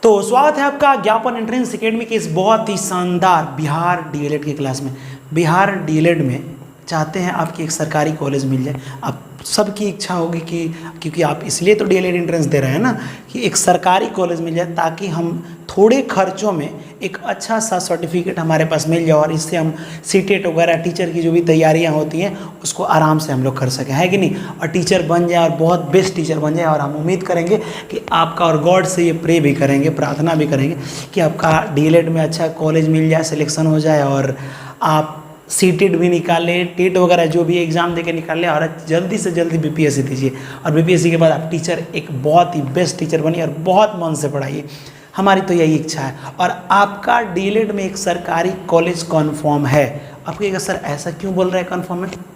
तो स्वागत है आपका ज्ञापन एंट्रेंस एकेडमी के इस बहुत ही शानदार बिहार डीएलएड की क्लास में। बिहार डीएलएड में चाहते हैं आपकी एक सरकारी कॉलेज मिल जाए। आप सबकी इच्छा होगी कि क्योंकि आप इसलिए तो डीएलएड एंट्रेंस दे रहे हैं ना कि एक सरकारी कॉलेज मिल जाए, ताकि हम थोड़े खर्चों में एक अच्छा सा सर्टिफिकेट हमारे पास मिल जाए और इससे हम सीटेट वगैरह टीचर की जो भी तैयारियां होती हैं उसको आराम से हम लोग कर सकें, है कि नहीं। और टीचर बन जाए और बहुत बेस्ट टीचर बन जाए। और हम उम्मीद करेंगे कि आपका, और गॉड से ये प्रे भी करेंगे, प्रार्थना भी करेंगे कि आपका डीएलएड में अच्छा कॉलेज मिल जाए, सिलेक्शन हो जाए और आप सीटेट भी निकालें, टेट वगैरह जो भी एग्ज़ाम देके निकालें और जल्दी से जल्दी बीपीएससी दीजिए। और बीपीएससी के बाद आप टीचर, एक बहुत ही बेस्ट टीचर बनिए और बहुत मन से पढ़ाइए। हमारी तो यही इच्छा है। और आपका डीएलएड में एक सरकारी कॉलेज कन्फर्म है। आप कहिएगा सर ऐसा क्यों बोल रहे हैं कन्फर्म है?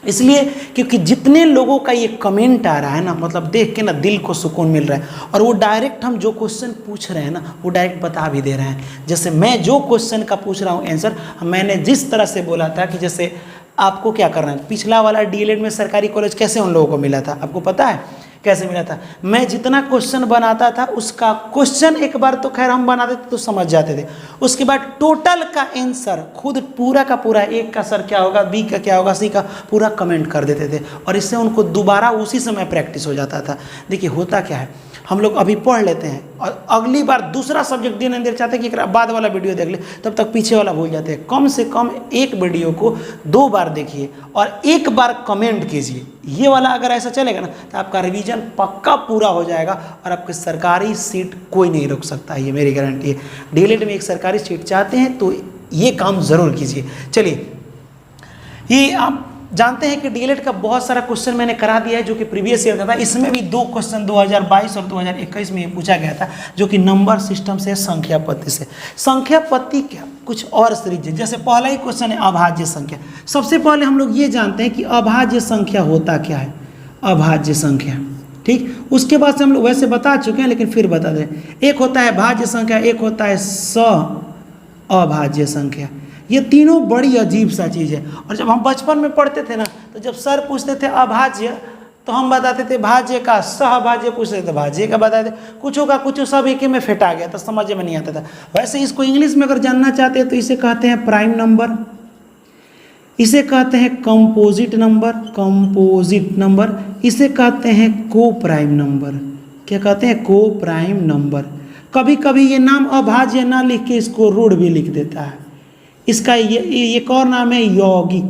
इसलिए क्योंकि जितने लोगों का ये कमेंट आ रहा है ना, मतलब देख के ना दिल को सुकून मिल रहा है। और वो डायरेक्ट हम जो क्वेश्चन पूछ रहे हैं ना वो डायरेक्ट बता भी दे रहे हैं। जैसे मैं जो क्वेश्चन का पूछ रहा हूँ आंसर, मैंने जिस तरह से बोला था कि जैसे आपको क्या करना है, पिछला वाला डीएलएड में सरकारी कॉलेज कैसे उन लोगों को मिला था आपको पता है कैसे मिला था? मैं जितना क्वेश्चन बनाता था उसका क्वेश्चन एक बार तो खैर हम बनाते थे तो समझ जाते थे, उसके बाद टोटल का आंसर खुद पूरा का पूरा, एक का सर क्या होगा, बी का क्या होगा, सी का पूरा कमेंट कर देते थे। और इससे उनको दोबारा उसी समय प्रैक्टिस हो जाता था। देखिए होता क्या है, हम लोग अभी पढ़ लेते हैं और अगली बार दूसरा सब्जेक्ट देने देर चाहते हैं कि बाद वाला वीडियो देख ले, तब तक पीछे वाला भूल जाते हैं। कम से कम एक वीडियो को 2 बार देखिए और 1 बार कमेंट कीजिए। ये वाला अगर ऐसा चलेगा ना तो आपका रिवीजन पक्का पूरा हो जाएगा और आपकी सरकारी सीट कोई नहीं रोक सकता है, ये मेरी गारंटी है। डीएलएड में एक सरकारी सीट चाहते हैं तो ये काम ज़रूर कीजिए। चलिए, ये आप जानते हैं कि डीएलएड का बहुत सारा क्वेश्चन मैंने करा दिया है जो कि प्रीवियस ईयर का था। इसमें भी 2 क्वेश्चन 2022 और 2021 में ये पूछा गया था, जो कि नंबर सिस्टम से, संख्या पत्ती से। संख्या पत्ती क्या कुछ और सीरीज है। जैसे पहला ही क्वेश्चन है अभाज्य संख्या। सबसे पहले हम लोग ये जानते हैं कि अभाज्य संख्या होता क्या है, अभाज्य संख्या, ठीक। उसके बाद से हम लोग वैसे बता चुके हैं लेकिन फिर बता दें। एक होता है भाज्य संख्या, एक होता है अभाज्य संख्या। ये तीनों बड़ी अजीब सा चीज़ है। और जब हम बचपन में पढ़ते थे ना तो जब सर पूछते थे अभाज्य तो हम बताते थे भाज्य का, सहभाज्य पूछते थे भाज्य का बताते थे, कुछ का कुछ सब एक में फेंटा गया तो समझ में नहीं आता था। वैसे इसको इंग्लिश में अगर जानना चाहते हैं तो इसे कहते हैं प्राइम नंबर, इसे कहते हैं कंपोजिट नंबर, कंपोजिट नंबर, इसे कहते हैं को प्राइम नंबर। क्या कहते हैं? को प्राइम नंबर। कभी कभी ये नाम अभाज्य ना लिख के इसको रूढ़ भी लिख देता है। इसका ये एक और नाम है यौगिक,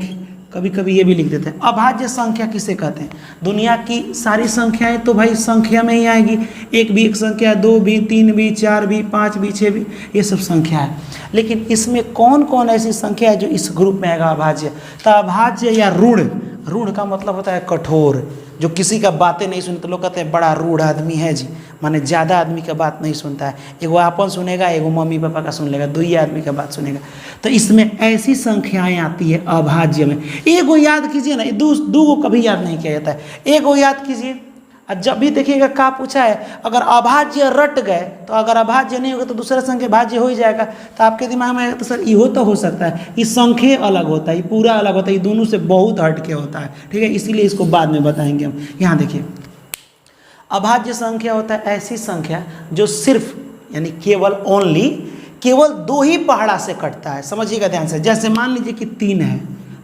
कभी कभी ये भी लिख देते हैं। अभाज्य संख्या किसे कहते हैं? दुनिया की सारी संख्याएं तो भाई संख्या में ही आएगी। एक भी एक संख्या, 2 भी, 3 भी, 4 भी, 5 भी, 6 भी, ये सब संख्या है। लेकिन इसमें कौन कौन ऐसी संख्या है जो इस ग्रुप में आएगा अभाज्य? तो अभाज्य या रूढ़, रूढ़ का मतलब होता है कठोर, जो किसी का बातें नहीं सुनते। लोग कहते हैं बड़ा रूढ़ आदमी है जी, माने ज़्यादा आदमी का बात नहीं सुनता है। एगो आपन सुनेगा, एगो मम्मी पापा का सुन लेगा, 2 आदमी का बात सुनेगा। तो इसमें ऐसी संख्याएं आती है अभाज्य में। एगो याद कीजिए ना, 2 कभी याद नहीं किया जाता है। एगो याद कीजिए और जब भी देखिएगा क्या पूछा है, अगर अभाज्य रट गए तो, अगर अभाज्य नहीं होगा तो दूसरा संख्या भाज्य हो ही जाएगा। तो आपके दिमाग में आएगा तो सर इहो तो हो सकता है, ये संख्या अलग होता है, ये पूरा अलग होता है, ये दोनों से बहुत हट के होता है, ठीक है। इसीलिए इसको बाद में बताएंगे हम। यहाँ देखिए, अभाज्य संख्या होता है ऐसी संख्या जो सिर्फ यानी केवल 2 ही पहाड़ा से कटता है। समझिएगा ध्यान से। जैसे मान लीजिए कि 3 है,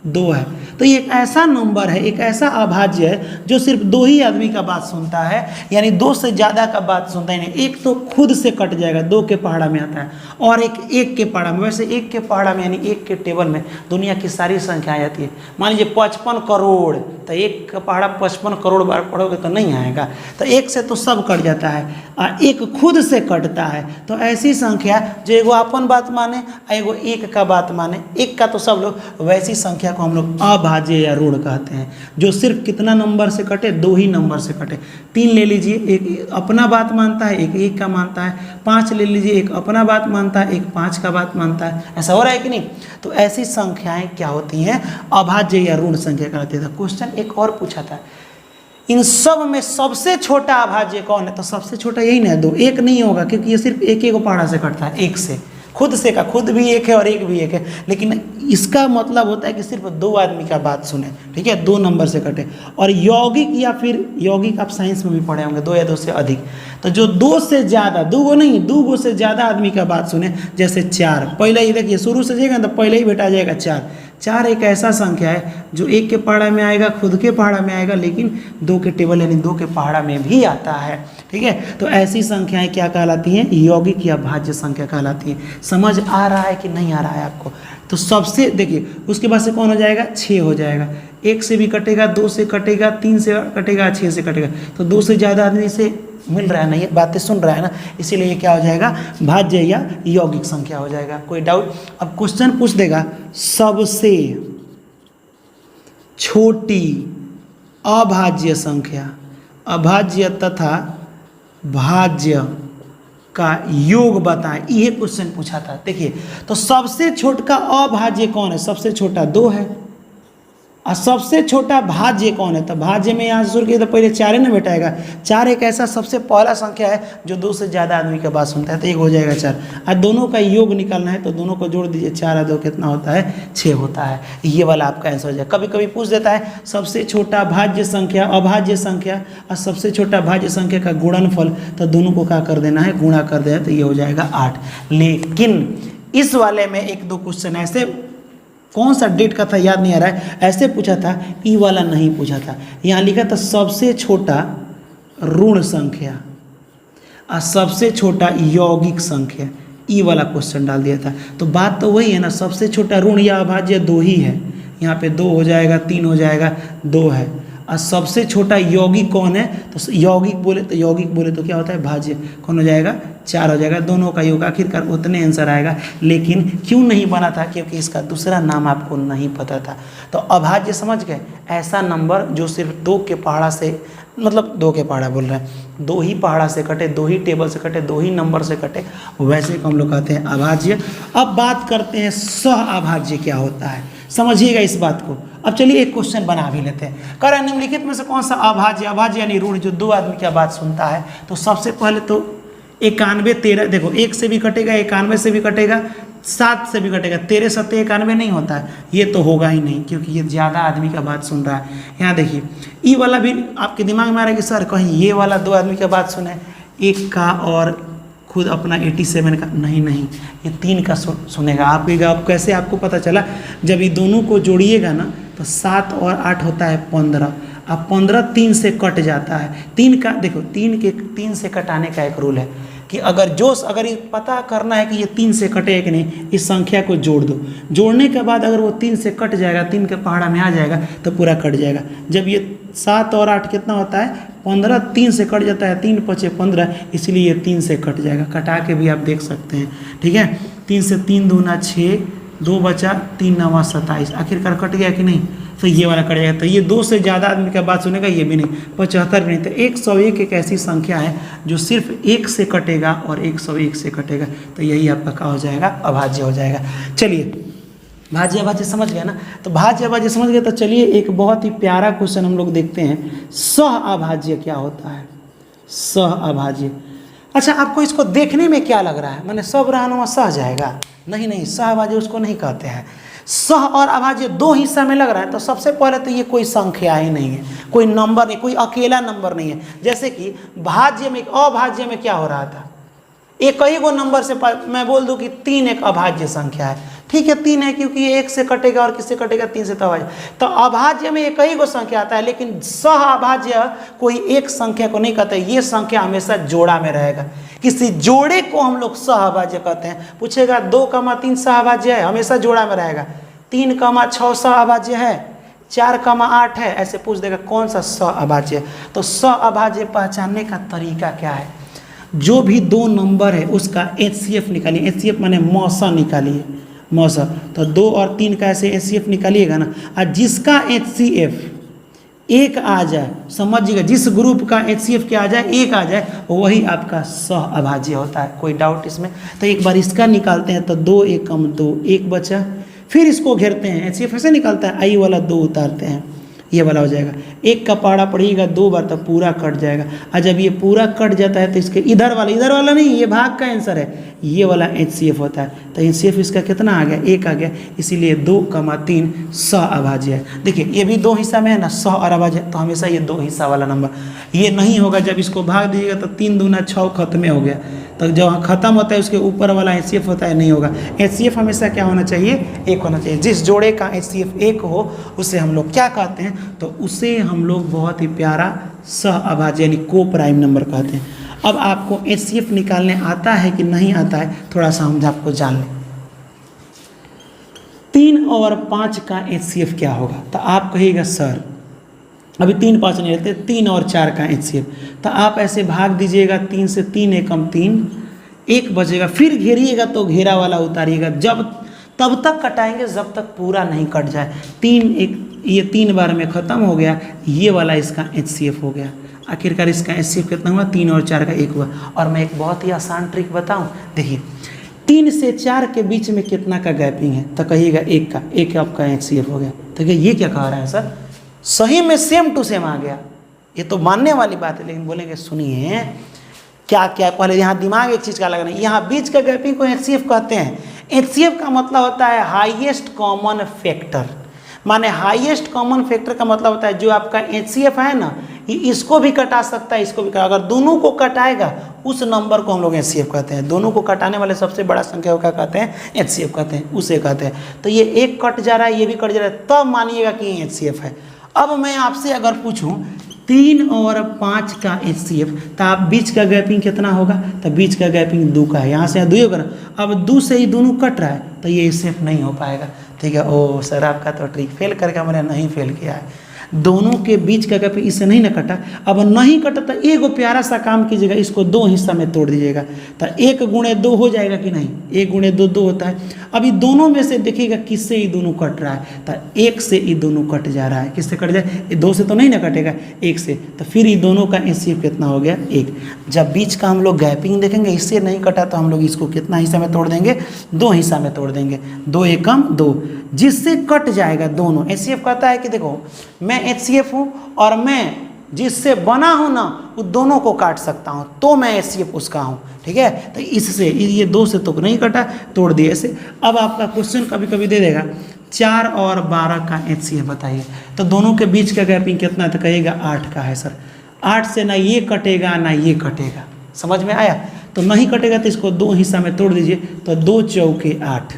2 है, तो ये एक ऐसा नंबर है, एक ऐसा अभाज्य है जो सिर्फ 2 ही आदमी का बात सुनता है, यानी 2 से ज़्यादा का बात सुनता ही नहीं। एक तो खुद से कट जाएगा, 2 के पहाड़ा में आता है, और एक के पहाड़ा में। वैसे 1 के पहाड़ा में यानी 1 के टेबल में दुनिया की सारी संख्याएं आती है। मान लीजिए 55 करोड़, तो 1 का पहाड़ा 55 करोड़ बार पढ़ोगे तो नहीं आएगा। तो 1 से तो सब कट जाता है और 1 खुद से कटता है। तो ऐसी संख्या जो एगो अपन बात माने, एगो 1 का बात माने, 1 का तो सब लोग, वैसी संख्या को हम लोग अभाज्य या रूढ़ कहते हैं, जो सिर्फ कितना नंबर से कटे? 2 ही नंबर से कटे। 3 ले लीजिए, एक अपना बात मानता है, एक 1 का मानता है। 5 ले लीजिए, एक अपना बात मानता है, एक 5 का बात मानता है। ऐसा हो रहा है कि नहीं? तो ऐसी संख्याएं क्या होती हैं? अभाज्य या ऋण संख्या कहते हैं। क्वेश्चन एक और पूछा था, इन सब में सबसे छोटा अभाज्य कौन है? तो सबसे छोटा यही ना है, 2। 1 नहीं होगा क्योंकि ये सिर्फ एक पहाड़ा से कटता है, 1 से। खुद से का खुद भी एक है और एक भी एक है, लेकिन इसका मतलब होता है कि सिर्फ 2 आदमी का बात सुने, ठीक है, 2 नंबर से कटे। और यौगिक या फिर यौगिक आप साइंस में भी पढ़े होंगे, 2 या 2 से अधिक, तो जो 2 से ज़्यादा, 2 गो नहीं, 2 गो से ज़्यादा आदमी का बात सुने, जैसे 4, पहले ही देखिए शुरू से जाएगा तो पहले ही बेटा जाएगा 4। 4 एक ऐसा संख्या है जो 1 के पहाड़ा में आएगा, खुद के पहाड़ा में आएगा, लेकिन 2 के टेबल यानी 2 के पहाड़ा में भी आता है, ठीक है। तो ऐसी संख्याएं क्या कहलाती हैं? यौगिक या भाज्य संख्या कहलाती हैं। समझ आ रहा है कि नहीं आ रहा है आपको? तो सबसे देखिए, उसके बाद से कौन हो जाएगा? 6 हो जाएगा। 1 से भी कटेगा, 2 से कटेगा, 3 से कटेगा, 6 से कटेगा। तो 2 से ज़्यादा आदमी से मिल रहा है ना, ये बातें सुन रहा है ना, इसीलिए ये क्या हो जाएगा? भाज्य या यौगिक संख्या हो जाएगा। कोई डाउट? अब क्वेश्चन पूछ देगा, सबसे छोटी अभाज्य संख्या, अभाज्य तथा भाज्य का योग बताएं, ये क्वेश्चन पूछा था। देखिए, तो सबसे छोटा अभाज्य कौन है? सबसे छोटा 2 है, और सबसे छोटा भाज्य कौन है? तो भाज्य में यहाँ से शुरू किया तो पहले 4 ना बेटाएगा। 4 एक ऐसा सबसे पहला संख्या है जो 2 से ज़्यादा आदमी की बात सुनता है, तो 1 हो जाएगा 4। और दोनों का योग निकालना है तो दोनों को जोड़ दीजिए, 4 और 2 कितना होता है? 6 होता है। ये वाला आपका आंसर हो जाएगा। कभी कभी पूछ देता है सबसे छोटा भाज्य संख्या, अभाज्य संख्या और सबसे छोटा भाज्य संख्या का गुणनफल, तो दोनों को क्या कर देना है? गुणा कर देना है, तो ये हो जाएगा 8। लेकिन इस वाले में 1-2 क्वेश्चन ऐसे, कौन सा डेट का था याद नहीं आ रहा है, ऐसे पूछा था, ई वाला नहीं पूछा था। यहाँ लिखा था सबसे छोटा ऋण संख्या और सबसे छोटा यौगिक संख्या, ई वाला क्वेश्चन डाल दिया था। तो बात तो वही है ना, सबसे छोटा ऋण या अभाज्य 2 ही है, यहाँ पे 2 हो जाएगा, 3 हो जाएगा, 2 है। और सबसे छोटा यौगिक कौन है? तो यौगिक बोले तो क्या होता है? भाज्य। कौन हो जाएगा? 4 हो जाएगा। दोनों का योग आखिरकार उतने आंसर आएगा। लेकिन क्यों नहीं बना था? क्योंकि इसका दूसरा नाम आपको नहीं पता था। तो अभाज्य समझ गए, ऐसा नंबर जो सिर्फ 2 के पहाड़ा से, मतलब 2 के पहाड़ा बोल रहे हैं, 2 ही पहाड़ा से कटे, 2 ही टेबल से कटे, 2 ही नंबर से कटे, वैसे को हम लोग कहते हैं अभाज्य। अब बात करते हैं सह अभाज्य क्या होता है, समझिएगा इस बात को। अब चलिए एक क्वेश्चन बना भी लेते हैं। कह रहे हैं निम्नलिखित में से कौन सा अभाज्य, अभाज्य यानी ऋण जो 2 आदमी की बात सुनता है। तो सबसे पहले तो 91, 13, देखो 1 से भी कटेगा, 91 से भी कटेगा, 7 से भी कटेगा, 13 7 91 नहीं होता है, ये तो होगा ही नहीं, क्योंकि ये ज़्यादा आदमी का बात सुन रहा है। यहाँ देखिए, ई वाला भी आपके दिमाग में आ रहा है कि सर कहीं ये वाला 2 आदमी की बात सुने, 1 का और खुद अपना 87 का, नहीं, ये 3 का सुनेगा। आप कैसे, आपको पता चला? जब ये दोनों को जोड़िएगा ना, तो 7 और 8 होता है 15, अब 15 3 से कट जाता है। 3 का देखो, 3 से कटाने का एक रूल है कि अगर ये पता करना है कि ये 3 से कटे कि नहीं, इस संख्या को जोड़ दो। जोड़ने के बाद अगर वो 3 से कट जाएगा, 3 के पहाड़ा में आ जाएगा, तो पूरा कट जाएगा। जब ये 7 और 8 कितना होता है? 15, 3 से कट जाता है, 3 5 15, इसलिए ये 3 से कट जाएगा। कटा के भी आप देख सकते हैं, ठीक है। 3 से 3 दूना 6, 2 बचा, 3 9 27, आखिरकार कट गया कि नहीं? तो ये वाला कट जाएगा। तो ये 2 से ज़्यादा आदमी का बात सुनेगा, ये भी नहीं, 75 भी नहीं। तो 101 एक ऐसी संख्या है जो सिर्फ 1 से कटेगा और 101 से कटेगा, तो यही आपका क्या हो जाएगा? अभाज्य हो जाएगा। चलिए, भाज्य अभाज्य समझ गया ना? तो भाज्य अभाज्य समझ गए, तो चलिए एक बहुत ही प्यारा क्वेश्चन हम लोग देखते हैं, सह अभाज्य क्या होता है? सह अभाज्य। अच्छा, आपको इसको देखने में क्या लग रहा है? मैंने सब रहनुमा सह जाएगा? नहीं, सह अभाज्य उसको नहीं कहते हैं। सह और अभाज्य 2 हिस्सा में लग रहा है। तो सबसे पहले तो ये कोई संख्या ही नहीं है, कोई नंबर नहीं, कोई अकेला नंबर नहीं है। जैसे कि भाज्य में, अभाज्य में क्या हो रहा था? एक ही गो नंबर से मैं बोल दूं कि 3 एक अभाज्य संख्या है, ठीक है, 3 है क्योंकि ये 1 से कटेगा और किससे कटेगा? 3 से। तो अभाज्य, तो अभाज्य में एक ही गो संख्या आता है, लेकिन सह अभाज्य कोई एक संख्या को नहीं कहते, ये संख्या हमेशा जोड़ा में रहेगा। किसी जोड़े को हम लोग सह अभाज्य कहते हैं। पूछेगा 2,3 सह अभाज्य है, हमेशा जोड़ा में रहेगा। 3,6 सह अभाज्य है, 4,8 है, ऐसे पूछ देगा कौन सा सह अभाज्य है। तो सह अभाज्य पहचानने का तरीका क्या है? जो भी 2 नंबर है उसका HCF निकालिए। HCF माने मौसा निकालिए, मौसा। तो 2 और 3 का ऐसे HCF निकालिएगा ना, और जिसका HCF 1 आ जाए, समझिएगा, जिस ग्रुप का HCF क्या आ जाए? 1 आ जाए, वही आपका सह अभाज्य होता है। कोई डाउट इसमें? तो एक बार इसका निकालते हैं, तो 2 1 कम 2, 1 बचा। फिर इसको घेरते हैं, HCF ऐसे निकालता है, आई वाला 2 उतारते हैं, ये वाला हो जाएगा। एक का पहाड़ा पढ़िएगा 2 बार तो पूरा कट जाएगा, और जब ये पूरा कट जाता है तो इसके इधर वाला नहीं, ये भाग का आंसर है, ये वाला HCF होता है। तो HCF इसका कितना आ गया, 1 आ गया, इसीलिए 2,3 100 अभाज्य है। देखिए ये भी 2 हिस्सा में है ना, 100 और अभाज्य, तो हमेशा ये 2 हिस्सा वाला नंबर ये नहीं होगा। जब इसको भाग दीजिएगा तो 3 दूना 6 खत्म हो गया, तो जब खत्म होता है उसके ऊपर वाला HCF होता है, नहीं होगा। HCF हमेशा क्या होना चाहिए, 1 होना चाहिए। जिस जोड़े का HCF 1 हो उसे हम लोग क्या कहते हैं, तो उसे हम लोग बहुत ही प्यारा सह अभाज्य यानी को प्राइम नंबर कहते हैं। अब आपको HCF निकालने आता है कि नहीं आता है, थोड़ा सा हम आपको जान लें। 3 और 5 का HCF क्या होगा, तो आप कहिएगा सर अभी 3 5 नहीं रहते, 3 और 4 का HCF, तो आप ऐसे भाग दीजिएगा 3 से, 3 एकम 3, 1 बचेगा, फिर घेरिएगा तो घेरा वाला उतारिएगा, जब तब तक कटाएंगे जब तक पूरा नहीं कट जाए। 3 बार में ख़त्म हो गया, ये वाला इसका HCF हो गया। आखिरकार इसका HCF कितना हुआ, 3 और 4 का 1 हुआ। और मैं एक बहुत ही आसान ट्रिक बताऊं, देखिए 3 से 4 के बीच में कितना का गैपिंग है, तो कहिएगा 1 का, 1 आपका HCF हो गया। तो ये क्या कह रहा है सर, सही में सेम टू सेम आ गया, ये तो मानने वाली बात है। लेकिन बोलेंगे सुनिए क्या क्या, पहले यहाँ दिमाग एक चीज़ का लगना, यहाँ बीच का गैपिंग को HCF कहते हैं। HCF का मतलब होता है हाईएस्ट कॉमन फैक्टर, माने हाईएस्ट कॉमन फैक्टर का मतलब होता है जो आपका HCF है ना, ये इसको भी कटा सकता है, इसको भी कटा, अगर दोनों को कटाएगा उस नंबर को हम लोग HCF कहते हैं। दोनों को कटाने वाले सबसे बड़ा संख्या को क्या कहते हैं, HCF कहते हैं, उसे कहते हैं। तो ये 1 कट जा रहा है, ये भी कट जा रहा है, तब मानिएगा कि ये HCF है। अब मैं आपसे अगर पूछूं 3 और 5 का HCF, तो आप बीच का गैपिंग कितना होगा, तो बीच का गैपिंग 2 का है, यहाँ से 2 होगा ना। अब 2 से ही दोनों कट रहा है तो ये HCF नहीं हो पाएगा, ठीक है। ओ सर आपका तो ट्रिक फेल करके मैंने नहीं फेल किया है, दोनों के बीच का गैप इससे नहीं ना कटा। अब नहीं कटा तो एक प्यारा सा काम कीजिएगा, इसको 2 हिस्सा में तोड़ दीजिएगा, तो 1 गुणे 2 हो जाएगा कि नहीं, 1 गुणे 2 2 होता है। अभी दोनों में से देखिएगा किससे ये दोनों कट रहा है, तो 1 से ये दोनों कट जा रहा है। किससे कट जाए, 2 से तो नहीं ना कटेगा, 1 से, तो फिर ये दोनों का HCF कितना हो गया, 1। जब बीच का हम लोग गैपिंग देखेंगे इससे नहीं कटा तो हम लोग इसको कितना हिस्सा में तोड़ देंगे, 2 हिस्सा में तोड़ देंगे, 2 एकम 2, जिससे कट जाएगा दोनों। HCF कहता है कि देखो मैं HCF हूँ और मैं जिससे बना हूँ ना वो दोनों को काट सकता हूँ, तो मैं HCF उसका हूँ, ठीक है। तो इससे ये 2 से तो नहीं कटा, तोड़ दिए ऐसे। अब आपका क्वेश्चन कभी कभी दे देगा 4 और 12 का HCF बताइए, तो दोनों के बीच का गैपिंग कितना है, तो कहिएगा 8 का है सर। 8 से ना ये कटेगा ना ये कटेगा, समझ में आया। तो नहीं कटेगा तो इसको 2 हिस्सा में तोड़ दीजिए, तो 2 चौके 8,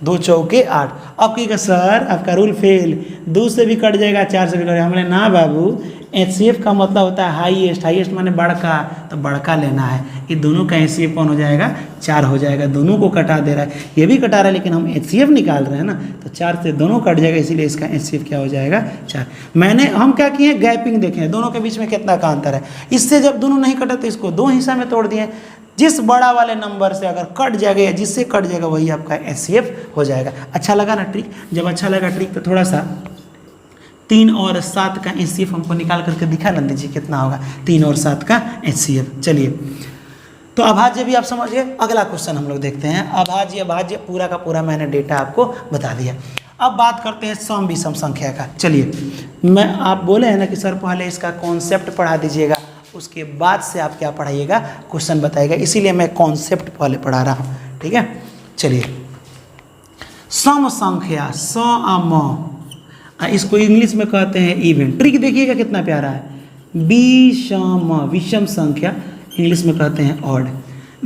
2 चौके 8। अब कहिएगा सर आपका रूल फेल, 2 से भी कट जाएगा 4 से भी कट जाएगा। हमने ना बाबू, HCF का मतलब होता है हाईएस्ट, हाईएस्ट माने बड़का, तो बड़का लेना है। ये दोनों का HCF कौन हो जाएगा, 4 हो जाएगा। दोनों को कटा दे रहा है, ये भी कटा रहा है, लेकिन हम HCF निकाल रहे हैं ना, तो 4 से दोनों कट जाएगा, इसीलिए इसका HCF क्या हो जाएगा, 4। हम क्या किए, गैपिंग देखें दोनों के बीच में कितना का अंतर है। इससे जब दोनों नहीं कटा तो इसको 2 हिस्सा में तोड़ दिए, जिस बड़ा वाले नंबर से अगर कट जाएगा या जिससे कट जाएगा वही आपका HCF हो जाएगा। अच्छा लगा ना ट्रिक, जब अच्छा लगा ट्रिक तो थोड़ा सा 3 और 7 का HCF हमको निकाल करके दिखा ना दीजिए कितना होगा, 3 और 7 का HCF। चलिए तो अभाज्य भी आप समझ गए। अगला क्वेश्चन हम लोग देखते हैं, अभाज्य अभाज्य पूरा का पूरा मैंने डेटा आपको बता दिया। अब बात करते हैं सम विषम संख्या का। चलिए आप बोले हैं ना कि सर पहले इसका कॉन्सेप्ट पढ़ा दीजिएगा, उसके बाद से आप क्या पढ़ाइएगा, क्वेश्चन बताइएगा, इसीलिए मैं कॉन्सेप्ट पहले पढ़ा रहा हूँ, ठीक है। चलिए सम संख्या सम, इसको इंग्लिश में कहते हैं इवन। ट्रिक देखिएगा कितना प्यारा है, विषम, विषम संख्या इंग्लिश में कहते हैं ऑड।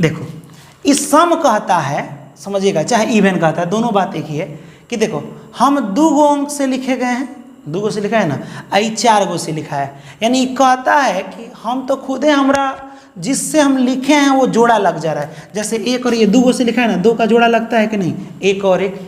देखो इस सम कहता है, समझिएगा, चाहे इवन कहता है, दोनों बात एक ही है कि देखो हम 2 अंक से लिखे गए हैं, 2 से लिखा है ना, आई 4 से लिखा है, यानी कहता है कि हम तो खुदे हमरा जिससे हम लिखे हैं वो जोड़ा लग जा रहा है। जैसे 1 और ये 2 से लिखा है ना, 2 का जोड़ा लगता है कि नहीं, 1 और 1,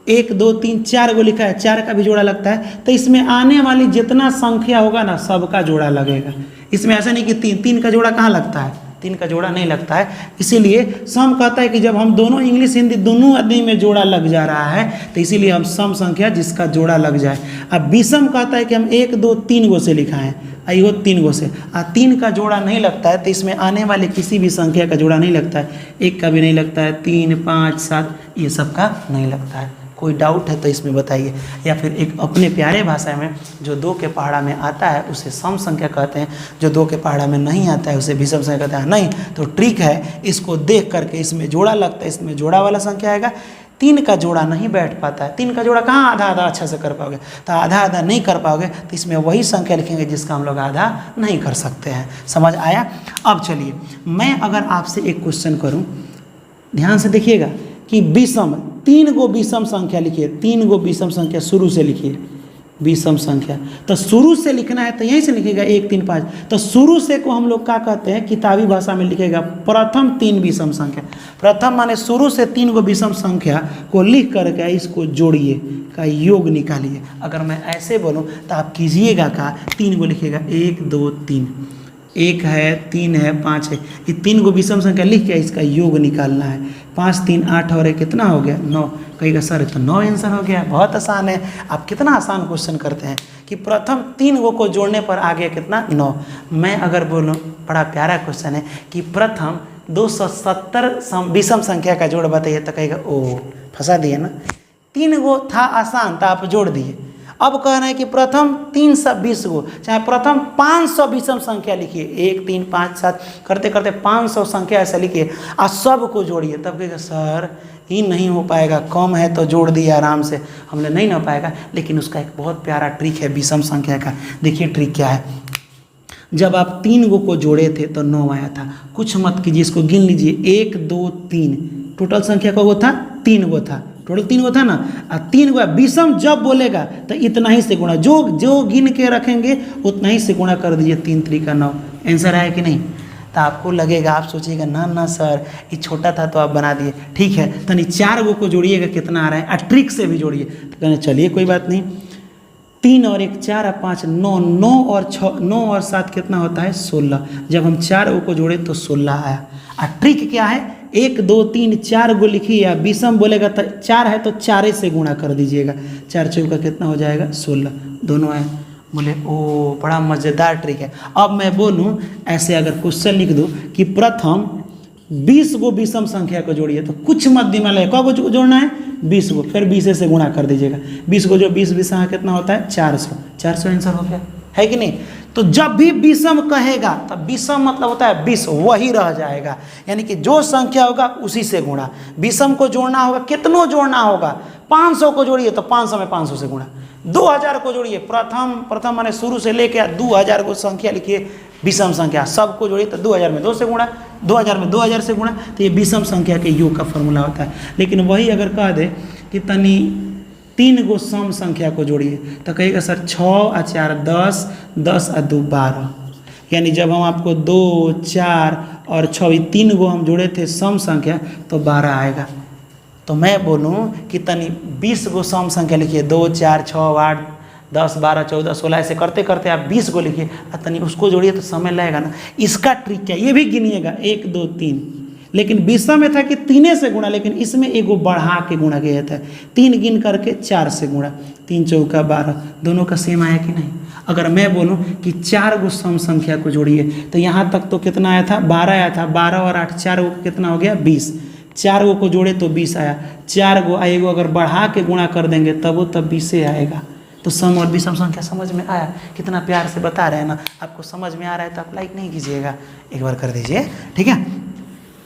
1 2 3 4 को लिखा है, 4 का भी जोड़ा लगता है। तो इसमें आने वाली जितना संख्या होगा ना सबका जोड़ा लगेगा। इसमें ऐसा नहीं कि 3 का जोड़ा कहाँ लगता है, 3 का जोड़ा नहीं लगता है। इसीलिए सम कहता है कि जब हम दोनों इंग्लिश हिंदी दोनों आदमी में जोड़ा लग जा रहा है तो इसीलिए हम सम संख्या जिसका जोड़ा लग जाए। अब विषम कहता है कि हम 1 2 3 से लिखा है, आइयो 3 से, 3 का जोड़ा नहीं लगता है तो इसमें आने वाले किसी भी संख्या का जोड़ा नहीं लगता है, 1 का भी नहीं लगता है, 3 5 7 ये सब का नहीं लगता है। कोई डाउट है तो इसमें बताइए। या फिर एक अपने प्यारे भाषा में जो 2 के पहाड़ा में आता है उसे सम संख्या कहते हैं, जो 2 के पहाड़ा में नहीं आता है उसे विषम संख्या कहते हैं। नहीं तो ट्रिक है, इसको देख करके इसमें जोड़ा लगता है, इसमें जोड़ा वाला संख्या आएगा। 3 का जोड़ा नहीं बैठ पाता है, 3 का जोड़ा कहाँ आधा आधा अच्छा से कर पाओगे, तो आधा आधा नहीं कर पाओगे तो इसमें वही संख्या लिखेंगे जिसका हम लोग आधा नहीं कर सकते हैं। समझ आया? अब चलिए मैं अगर आपसे एक क्वेश्चन करूं, ध्यान से देखिएगा कि विषम 3 गो विषम संख्या लिखिए, 3 गो विषम संख्या शुरू से लिखिए, विषम संख्या। तो शुरू से लिखना है तो यहीं से लिखिएगा 1 3 5। तो शुरू से को हम लोग क्या कहते हैं, किताबी भाषा में लिखेगा प्रथम 3 विषम संख्या। प्रथम माने शुरू से 3 गो विषम संख्या को लिख करके इसको जोड़िए का योग निकालिए। अगर मैं ऐसे बोलूं तो आप कीजिएगा का 3 गो लिखिएगा 1 2 3, 1 है 3 है 5 है, ये 3 गो विषम संख्या लिख के इसका योग निकालना है। 5 3 8 और 1 कितना हो गया 9। कहेगा सर तो 9 आंसर हो गया। बहुत आसान है, आप कितना आसान क्वेश्चन करते हैं कि प्रथम 3 गो को जोड़ने पर आ गया कितना 9। मैं अगर बोलूँ, बड़ा प्यारा क्वेश्चन है कि प्रथम 270 विषम संख्या का जोड़ बताइए, तो कहेगा ओ फंसा दिए ना, 3 गो था आसान था आप जोड़ दिए। अब कहना है कि प्रथम 320 गो, चाहे प्रथम 500 विषम संख्या लिखिए, 1 3 5 7 करते करते 500 संख्या ऐसा लिखिए और सब को जोड़िए। तब कहेगा सर ही नहीं हो पाएगा, कम है तो जोड़ दिया आराम से, हमने नहीं हो पाएगा। लेकिन उसका एक बहुत प्यारा ट्रिक है विषम संख्या का। देखिए ट्रिक क्या है, जब आप 3 गो को जोड़े थे तो 9 आया था। कुछ मत कीजिए, इसको गिन लीजिए 1 2 3, टोटल संख्या का वो था 3 गो था, टोटल 3 गो था ना। और 3 गो विषम जब बोलेगा तो इतना ही से गुणा, जो गिन के रखेंगे उतना ही से गुणा कर दीजिए। 3 3 का 9 आंसर आया कि नहीं। तो आपको लगेगा, आप सोचिएगा ना ना सर ये छोटा था तो आप बना दिए। ठीक है, तो नहीं 4 गो को जोड़िएगा कितना आ रहा है, और ट्रिक से भी जोड़िए। तो कहना चलिए कोई बात नहीं, 3 और 1 4 और 5 9, 9 और 6 9 और 7 कितना होता है 16। जब हम 4 गो को जोड़े तो 16 आया। और ट्रिक क्या है, 1 2 3 4 गो लिखिए, या विषम बोलेगा तो 4 है तो 4 से गुणा कर दीजिएगा। 4 चौका कितना हो जाएगा 16, दोनों आए। बोले ओ बड़ा मज़ेदार ट्रिक है। अब मैं बोलूँ ऐसे, अगर क्वेश्चन लिख दूँ कि प्रथम 20 गो विषम संख्या को जोड़िए, तो कुछ मत दिमाग लगे, कौ को जोड़ना है 20 गो, फिर 20 से गुणा कर दीजिएगा। 20 को जो 20 विषम कितना होता है 400, 400 आंसर हो गया, है कि नहीं। तो जब भी विषम कहेगा तब विषम मतलब होता है 20 वही रह जाएगा, यानी कि जो संख्या होगा उसी से गुणा। विषम को जोड़ना होगा, कितनों जोड़ना होगा, 500 को जोड़िए तो 500 में 500 से गुणा। 2000 को जोड़िए, प्रथम माने शुरू से लेके 2000 को संख्या लिखिए, विषम संख्या सबको जोड़िए तो 2000 में 2 से गुणा, 2000 में 2000 से गुणा। तो ये विषम संख्या के योग का फॉर्मूला होता है। लेकिन वही अगर कह दे कि तनी 3 गो सम संख्या को जोड़िए, तो कहेगा सर 6 और 4 10, 10 और 2 12। यानी जब हम आपको 2 4 और 6 3 गो हम जोड़े थे सम संख्या तो 12 आएगा। तो मैं बोलूँ कि तनी 20 गो सम संख्या लिखिए, 2 4 6 8 10 12 14 16, ऐसे करते करते आप 20 को लिखिए और तनी उसको जोड़िए तो समय लगेगा ना। इसका ट्रिक क्या, ये भी गिनिएगा 1 2 3, लेकिन विषम में था कि 3 से गुणा, लेकिन इसमें एगो बढ़ा के गुणा किया जाता है। 3 गिन करके 4 से गुणा, 3 चौका 12, दोनों का सेम आया कि नहीं। अगर मैं बोलूं कि 4 गो सम संख्या को जोड़िए तो यहाँ तक तो कितना आया था 12 आया था, 12 और 8 4 गो कितना हो गया 20, 4 गो को जोड़े तो 20 आया। 4 गो आएगो अगर बढ़ा के गुणा कर देंगे तब वो तब 20 आएगा। तो सम और विषम संख्या समझ में आया, कितना प्यार से बता रहे हैं ना। आपको समझ में आ रहा है तो आप लाइक नहीं कीजिएगा, एक बार कर दीजिए, ठीक है।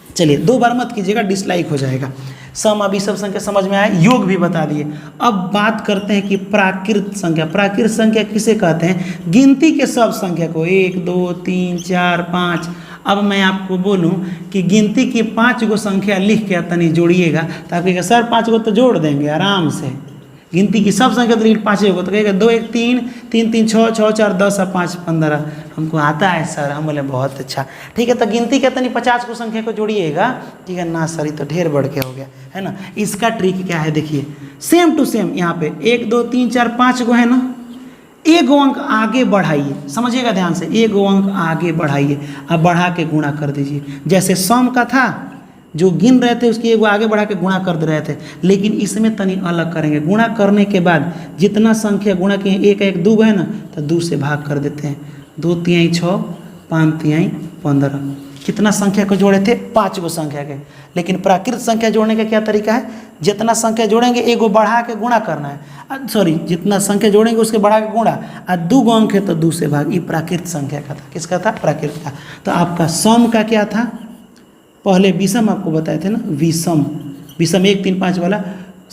चलिए 2 बार मत कीजिएगा, डिसलाइक हो जाएगा। सम और विषम संख्या समझ में आया, योग भी बता दिए। अब बात करते हैं कि प्राकृत संख्या। प्राकृत संख्या किसे कहते हैं, गिनती के सब संख्या को, 1 2 3 4 5। अब मैं आपको बोलूं कि गिनती की 5 गो संख्या लिख के तनी जोड़िएगा, तो आप कहेगा सर 5 गो तो जोड़ देंगे आराम से। गिनती की सब संख्या तो 5 होगा, तो कहेगा 2 1 3 3 3 6 6 4 10 और 5 15। हमको आता है सर, हम बोले बहुत अच्छा, ठीक है। तो गिनती के तनी 50 को संख्या को जोड़िएगा, ठीक है ना सर, ये तो ढेर बढ़ के हो गया है ना। इसका ट्रिक क्या है देखिए, सेम टू सेम यहाँ पे 1 2 3 4 5 गो है ना, 1 गो अंक आगे बढ़ाइए, समझिएगा ध्यान से, 1 गो अंक आगे बढ़ाइए, अब बढ़ा के गुणा कर दीजिए। जैसे सम का था, जो गिन रहे थे उसकी 1 गो आगे बढ़ा के गुणा कर दे रहे थे, लेकिन इसमें तनी अलग करेंगे। गुणा करने के बाद जितना संख्या गुणा किए 1 1 2 है ना, तो 2 से भाग कर देते हैं। 2 3 6 5 3 15, कितना संख्या को जोड़े थे? 5 गो संख्या के। लेकिन प्राकृत संख्या जोड़ने का क्या तरीका है? जितना संख्या जोड़ेंगे एगो बढ़ा के गुणा करना है, सॉरी जितना संख्या जोड़ेंगे उसके बढ़ा के गुणा, और 2 गो अंक है तो 2 से भाग। ये प्राकृत संख्या का था। किसका था? प्राकृत का। तो आपका सम का क्या था? पहले विषम आपको बताए थे ना, विषम 1 3 5 वाला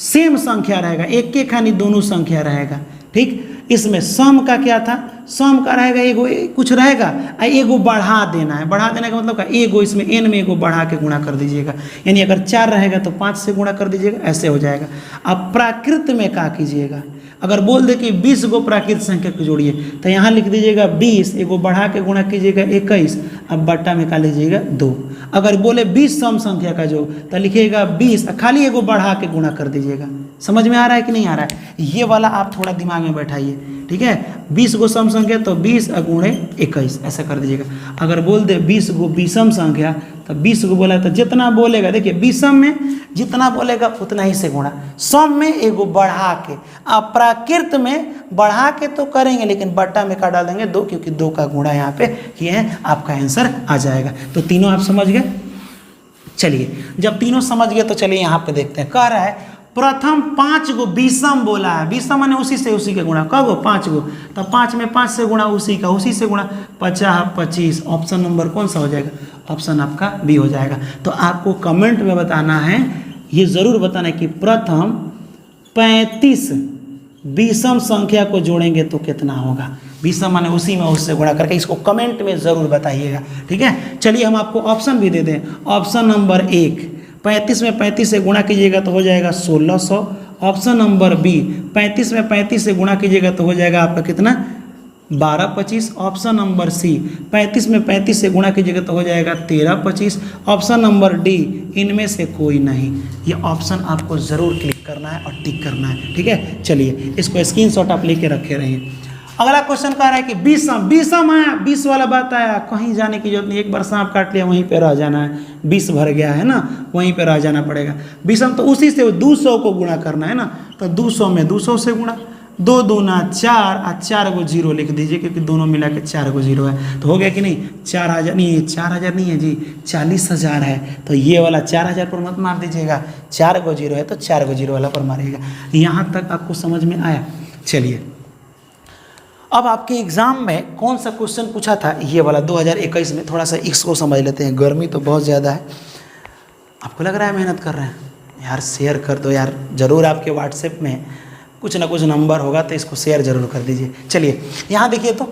सेम संख्या रहेगा, एक के खानी दोनों संख्या रहेगा। ठीक, इसमें सम का क्या था? सम का रहेगा एगो कुछ रहेगा, एगो बढ़ा देना है। बढ़ा देने का मतलब क्या? एगो इसमें n में एगो बढ़ा के गुणा कर दीजिएगा, यानी अगर 4 रहेगा तो 5 से गुणा कर दीजिएगा, ऐसे हो जाएगा। अब प्राकृत में क्या कीजिएगा? अगर बोल दे कि 20 गो प्राकृत संख्या को जोड़िए तो यहाँ लिख दीजिएगा 20, एगो बढ़ा के गुणा कीजिएगा 21, अब बट्टा में क्या लीजिएगा 2। अगर बोले 20 सम संख्या का जो, तो लिखिएगा 20, खाली एगो बढ़ा के गुणा कर दीजिएगा। समझ में आ रहा है कि नहीं आ रहा है? ये वाला आप थोड़ा दिमाग में बैठाइए। ठीक है, 20 गो सम संख्या तो 20 गुणे 21 ऐसा कर दीजिएगा। अगर बोल दे 20 गो विषम संख्या तो 20 गो बोला तो जितना बोलेगा, देखिए विषम में जितना बोलेगा उतना ही से गुणा, सम में एगो बढ़ा के। आप प्राकृत में बढ़ा के तो करेंगे लेकिन बट्टा में क्या डाल देंगे? 2, क्योंकि 2 का गुणा यहाँ पे किए हैं, आपका आंसर आ जाएगा। तो तीनों आप समझ गए। चलिए, जब तीनों समझ गए तो चलिए यहाँ पे देखते हैं। कह रहा है प्रथम 5 गो विषम बोला है। विषम माने उसी से उसी के गुणा। कब? 5 गो। तो 5 में 5 से गुणा उसी का, उसी से गुणा 50 25। ऑप्शन नंबर कौन सा हो जाएगा? ऑप्शन आपका बी हो जाएगा। तो आपको कमेंट में बताना है, ये जरूर बताना है कि प्रथम 35 विषम संख्या को जोड़ेंगे तो कितना होगा। विषम माने उसी में उससे गुणा करके, इसको कमेंट में जरूर बताइएगा। ठीक है, चलिए हम आपको ऑप्शन भी दे दें। ऑप्शन नंबर 1, 35 में 35 से गुणा कीजिएगा तो हो जाएगा 1600। ऑप्शन नंबर बी, 35 में 35 से गुणा कीजिएगा तो हो जाएगा आपका कितना? 1225। ऑप्शन नंबर सी, 35 में 35 से गुणा कीजिएगा तो हो जाएगा 1325। ऑप्शन नंबर डी, इनमें से कोई नहीं। ये ऑप्शन आपको ज़रूर क्लिक करना है और टिक करना है। ठीक है, चलिए इसको स्क्रीनशॉट आप लेके रखे रहिए। अगला क्वेश्चन कह रहा है कि विषम आया, 20 वाला बात आया, कहीं जाने की जरूरत नहीं, एक बार सांप काट लिया वहीं पे रह जाना है। 20 भर गया है ना, वहीं पे रह जाना पड़ेगा। विषम तो उसी से 200 को गुणा करना है ना, तो 200 में 200 से गुणा, 2 दूना 4 और 4 गो 0 लिख दीजिए, क्योंकि दोनों मिला के 4 गो 0 है। तो हो गया कि नहीं? 4000 नहीं, 4000 नहीं है जी, 40,000 है। तो ये वाला 4000 पर मत मार दीजिएगा, 4 गो 0 है तो 4 गो 0 वाला पर मारिएगा। यहाँ तक आपको समझ में आया? चलिए, अब आपके एग्ज़ाम में कौन सा क्वेश्चन पूछा था? ये वाला 2021 में। थोड़ा सा इसको समझ लेते हैं। गर्मी तो बहुत ज़्यादा है। आपको लग रहा है मेहनत कर रहे हैं यार? शेयर कर दो यार, ज़रूर आपके व्हाट्सएप में कुछ ना कुछ नंबर होगा तो इसको शेयर ज़रूर कर दीजिए। चलिए यहाँ देखिए, तो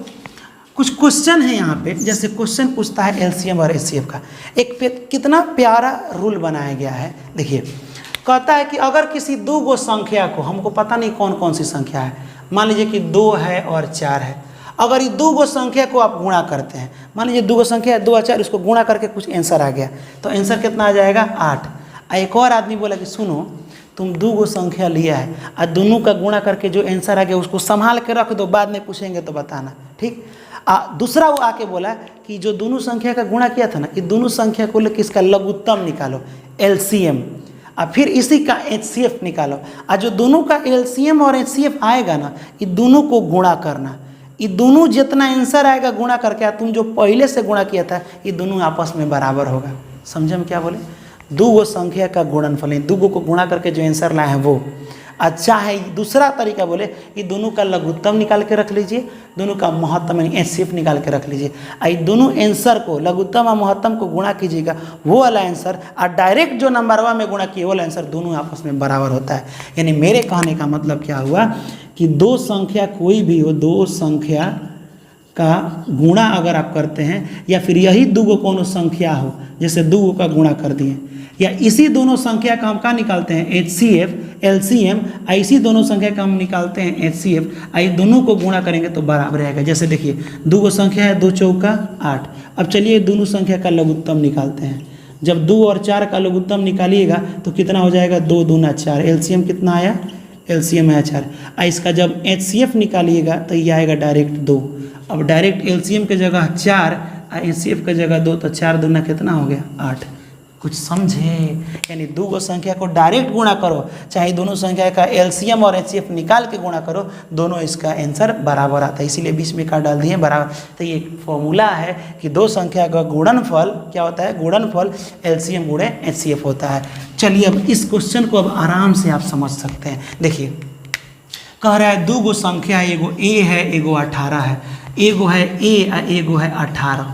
कुछ क्वेश्चन है यहाँ पे। जैसे क्वेश्चन पूछता है एलसीएम और एचसीएफ का, एक कितना प्यारा रूल बनाया गया है। देखिए, कहता है कि अगर किसी 2 गो संख्या को, हमको पता नहीं कौन कौन सी संख्या है, मान लीजिए कि 2 है और 4 है। अगर ये 2 गो संख्या को आप गुणा करते हैं, मान लीजिए 2 गो संख्या है 2 और 4, इसको गुणा करके कुछ आंसर आ गया, तो आंसर कितना आ जाएगा? 8। एक और आदमी बोला कि सुनो, तुम 2 गो संख्या लिया है और दोनों का गुणा करके जो आंसर आ गया उसको संभाल के रख दो, बाद में पूछेंगे तो बताना। ठीक। दूसरा वो आके बोला कि जो दोनों संख्या का गुणा किया था ना, कि दोनों संख्या को लेकर इसका लघुत्तम निकालो, एलसीएम, और फिर इसी का एचसीएफ निकालो। और जो दोनों का एलसीएम और एचसीएफ आएगा ना, ये दोनों को गुणा करना। ये दोनों जितना आंसर आएगा गुणा करके, तुम जो पहले से गुणा किया था, ये दोनों आपस में बराबर होगा। समझे हम क्या बोले? 2 गो संख्या का गुणनफल, 2 गो को गुणा करके जो आंसर लाए हैं वो। अच्छा है, दूसरा तरीका बोले, ये दोनों का लघुत्तम निकाल के रख लीजिए, दोनों का महत्तम यानी एचसीएफ निकाल के रख लीजिए। ये दोनों आंसर को, लघुत्तम और महत्तम को गुणा कीजिएगा, वो वाला आंसर, और डायरेक्ट जो नंबरवा में गुणा किए वो वाला आंसर, दोनों आपस में बराबर होता है। यानी मेरे कहने का मतलब क्या हुआ कि 2 संख्या कोई भी हो, 2 संख्या का गुणा अगर आप करते हैं, या फिर यही 2 गो कोनो संख्या हो, जैसे 2 गो का गुणा कर दिए, या इसी दोनों संख्या का हम क्या निकालते हैं? एचसीएफ, एलसीएम, इसी दोनों संख्या का हम निकालते हैं एचसीएफ, आई दोनों को गुणा करेंगे तो बराबर रहेगा। जैसे देखिए 2 गो संख्या है, 2 चौका 8। अब चलिए दोनों संख्या का लघुत्तम निकालते हैं। जब 2 और 4 का लघुत्तम निकालिएगा तो कितना हो जाएगा? 2 दूना 4। एलसीएम कितना आया? एलसीएम है 4। इसका जब एचसीएफ निकालिएगा तो ये आएगा डायरेक्ट 2। अब डायरेक्ट एलसीएम के जगह 4 और एचसीएफ के जगह 2, तो 4 दूना कितना हो गया? 8। कुछ समझे? यानी दो गो संख्या को डायरेक्ट गुणा करो, चाहे दोनों संख्या का एलसीएम और एचसीएफ निकाल के गुणा करो, दोनों इसका आंसर बराबर आता है, इसीलिए बीच में का डाल दिए बराबर। तो ये फॉर्मूला है कि दो संख्या का गुणनफल क्या होता है, गुणनफल एलसीएम गुणे एचसीएफ होता है। चलिए अब इस क्वेश्चन को अब आराम से आप समझ सकते हैं। देखिए कह रहा है दो गो संख्या, एगो ए है एगो 18 है, एगो है ए और एगो है 18,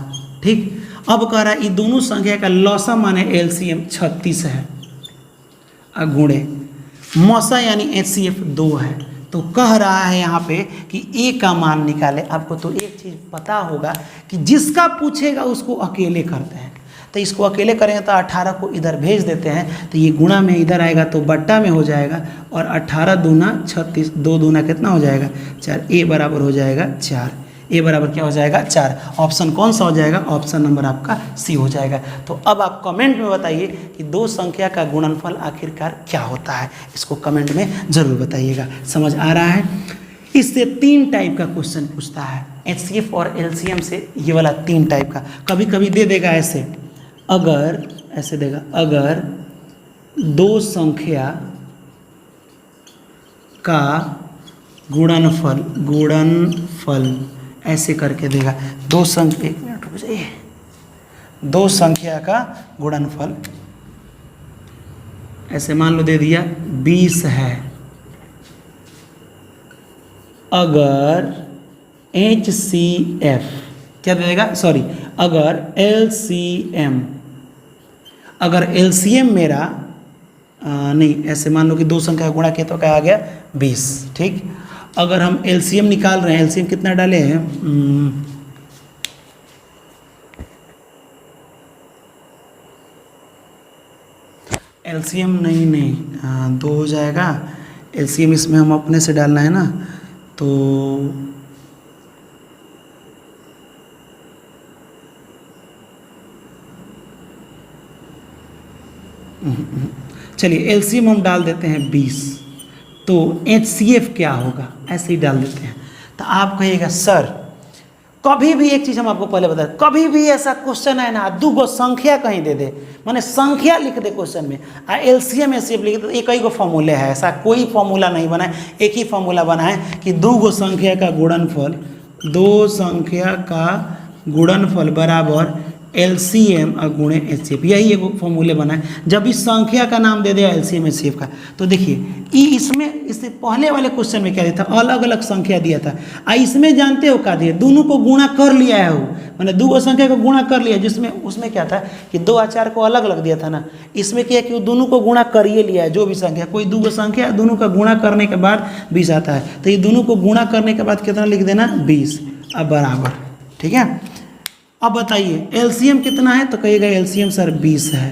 ठीक। अब कह रहा है ये दोनों संख्या का लौसा माने एलसीएम 36 है और गुणे मौसा यानी एचसीएफ 2 है। तो कह रहा है यहाँ पे कि ए का मान निकाले। आपको तो एक चीज़ पता होगा कि जिसका पूछेगा उसको अकेले करते हैं, तो इसको अकेले करेंगे तो 18 को इधर भेज देते हैं, तो ये गुणा में इधर आएगा तो बट्टा में हो जाएगा, और 18 दूना 36, 2 दूना कितना हो जाएगा 4, ए बराबर हो जाएगा 4, ए बराबर क्या हो जाएगा 4। ऑप्शन कौन सा हो जाएगा, ऑप्शन नंबर आपका सी हो जाएगा। तो अब आप कमेंट में बताइए कि दो संख्या का गुणनफल आखिरकार क्या होता है, इसको कमेंट में ज़रूर बताइएगा। समझ आ रहा है? इससे 3 टाइप का क्वेश्चन पूछता है, एचसीएफ और एलसीएम से ये वाला 3 टाइप का। कभी कभी दे देगा ऐसे, अगर ऐसे देगा, अगर दो संख्या का गुणनफल ऐसे करके देगा, दो संख्या, एक मिनट रुक जाइए, दो संख्या का गुणनफल ऐसे मान लो दे दिया 20 है, अगर HCF क्या देगा, सॉरी, अगर LCM, अगर LCM मेरा नहीं, ऐसे मान लो कि दो संख्या गुणा किया तो क्या आ गया 20, ठीक। अगर हम LCM निकाल रहे हैं, LCM कितना डाले हैं, LCM नहीं 2 हो जाएगा, LCM इसमें हम अपने से डालना है ना, तो चलिए LCM हम डाल देते हैं 20, तो HCF क्या होगा ऐसे ही डाल देते हैं। तो आप कहिएगा सर कभी भी एक चीज़ हम आपको पहले बता दें, कभी भी ऐसा क्वेश्चन है ना, दो गो संख्या कहीं दे दे, माने संख्या लिख दे क्वेश्चन में, LCM HCF लिख दे, तो एक ही गो फॉर्मूले है, ऐसा कोई फॉर्मूला नहीं बना है, एक ही फॉर्मूला बना है कि दो गो संख्या का गुणनफल, दो संख्या का गुणनफल बराबर LCM और गुणे HCF, यही एक फॉर्मूले बना है। जब इस संख्या का नाम दे दिया LCM HCF का, तो देखिए इसमें, इससे पहले वाले क्वेश्चन में क्या दिया था, अलग अलग संख्या दिया था, इसमें जानते हो क्या दिया, दोनों को गुणा कर लिया है, वो मैंने दो संख्या को गुणा कर लिया, जिसमें उसमें क्या था कि 2 और 4 को अलग अलग दिया था ना, इसमें क्या है कि वो दोनों को गुणा कर ही लिया है, जो भी संख्या, कोई दो संख्या दोनों का गुणा करने के बाद 20 आता है, तो ये दोनों को गुणा करने के बाद कितना लिख देना 20 अब बराबर, ठीक है। अब बताइए LCM कितना है, तो कहिएगा LCM सर 20 है,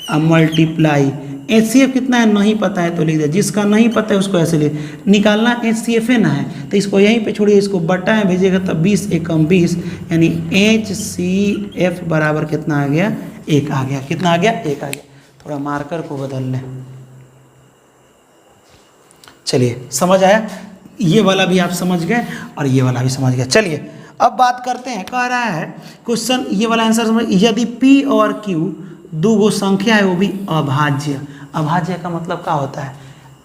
अब मल्टीप्लाई HCF कितना है नहीं पता है तो लिख दिया, जिसका नहीं पता है उसको ऐसे ले निकालना, HCF है ना है, तो इसको यहीं पे छोड़िए, इसको बट्टा में भेजिएगा तो 20 एकम 20, यानी HCF बराबर कितना आ गया 1 आ गया, कितना आ गया 1 आ गया। थोड़ा मार्कर को बदल लें, चलिए समझ आया, ये वाला भी आप समझ गए और ये वाला भी समझ गए। चलिए अब बात करते हैं, कह रहा है क्वेश्चन, ये वाला आंसर समझ, यदि P और Q दो गो संख्या है वो भी अभाज्य, अभाज्य का मतलब क्या होता है,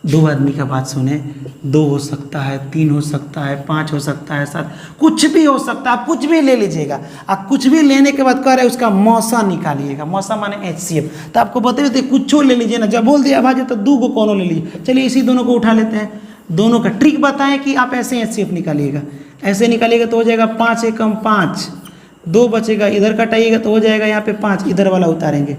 दो आदमी का बात सुने, 2 हो सकता है, 3 हो सकता है, 5 हो सकता है, 7, कुछ भी हो सकता है, आप कुछ भी ले लीजिएगा, आप कुछ भी लेने के बाद कह रहे हैं उसका मौसा निकालिएगा, मौसा माने HCF, तो आपको बताइए कुछ ले लीजिए ना, जब बोल दिया अभाज्य तो 2 को कौनों ले लीजिए। चलिए इसी दोनों को उठा लेते हैं, दोनों का ट्रिक बताएं कि आप ऐसे HCF निकालिएगा, ऐसे निकालिएगा तो हो जाएगा 5 एकम 5, 2 बचेगा, इधर कटाइएगा तो हो जाएगा यहाँ पे 5, इधर वाला उतारेंगे,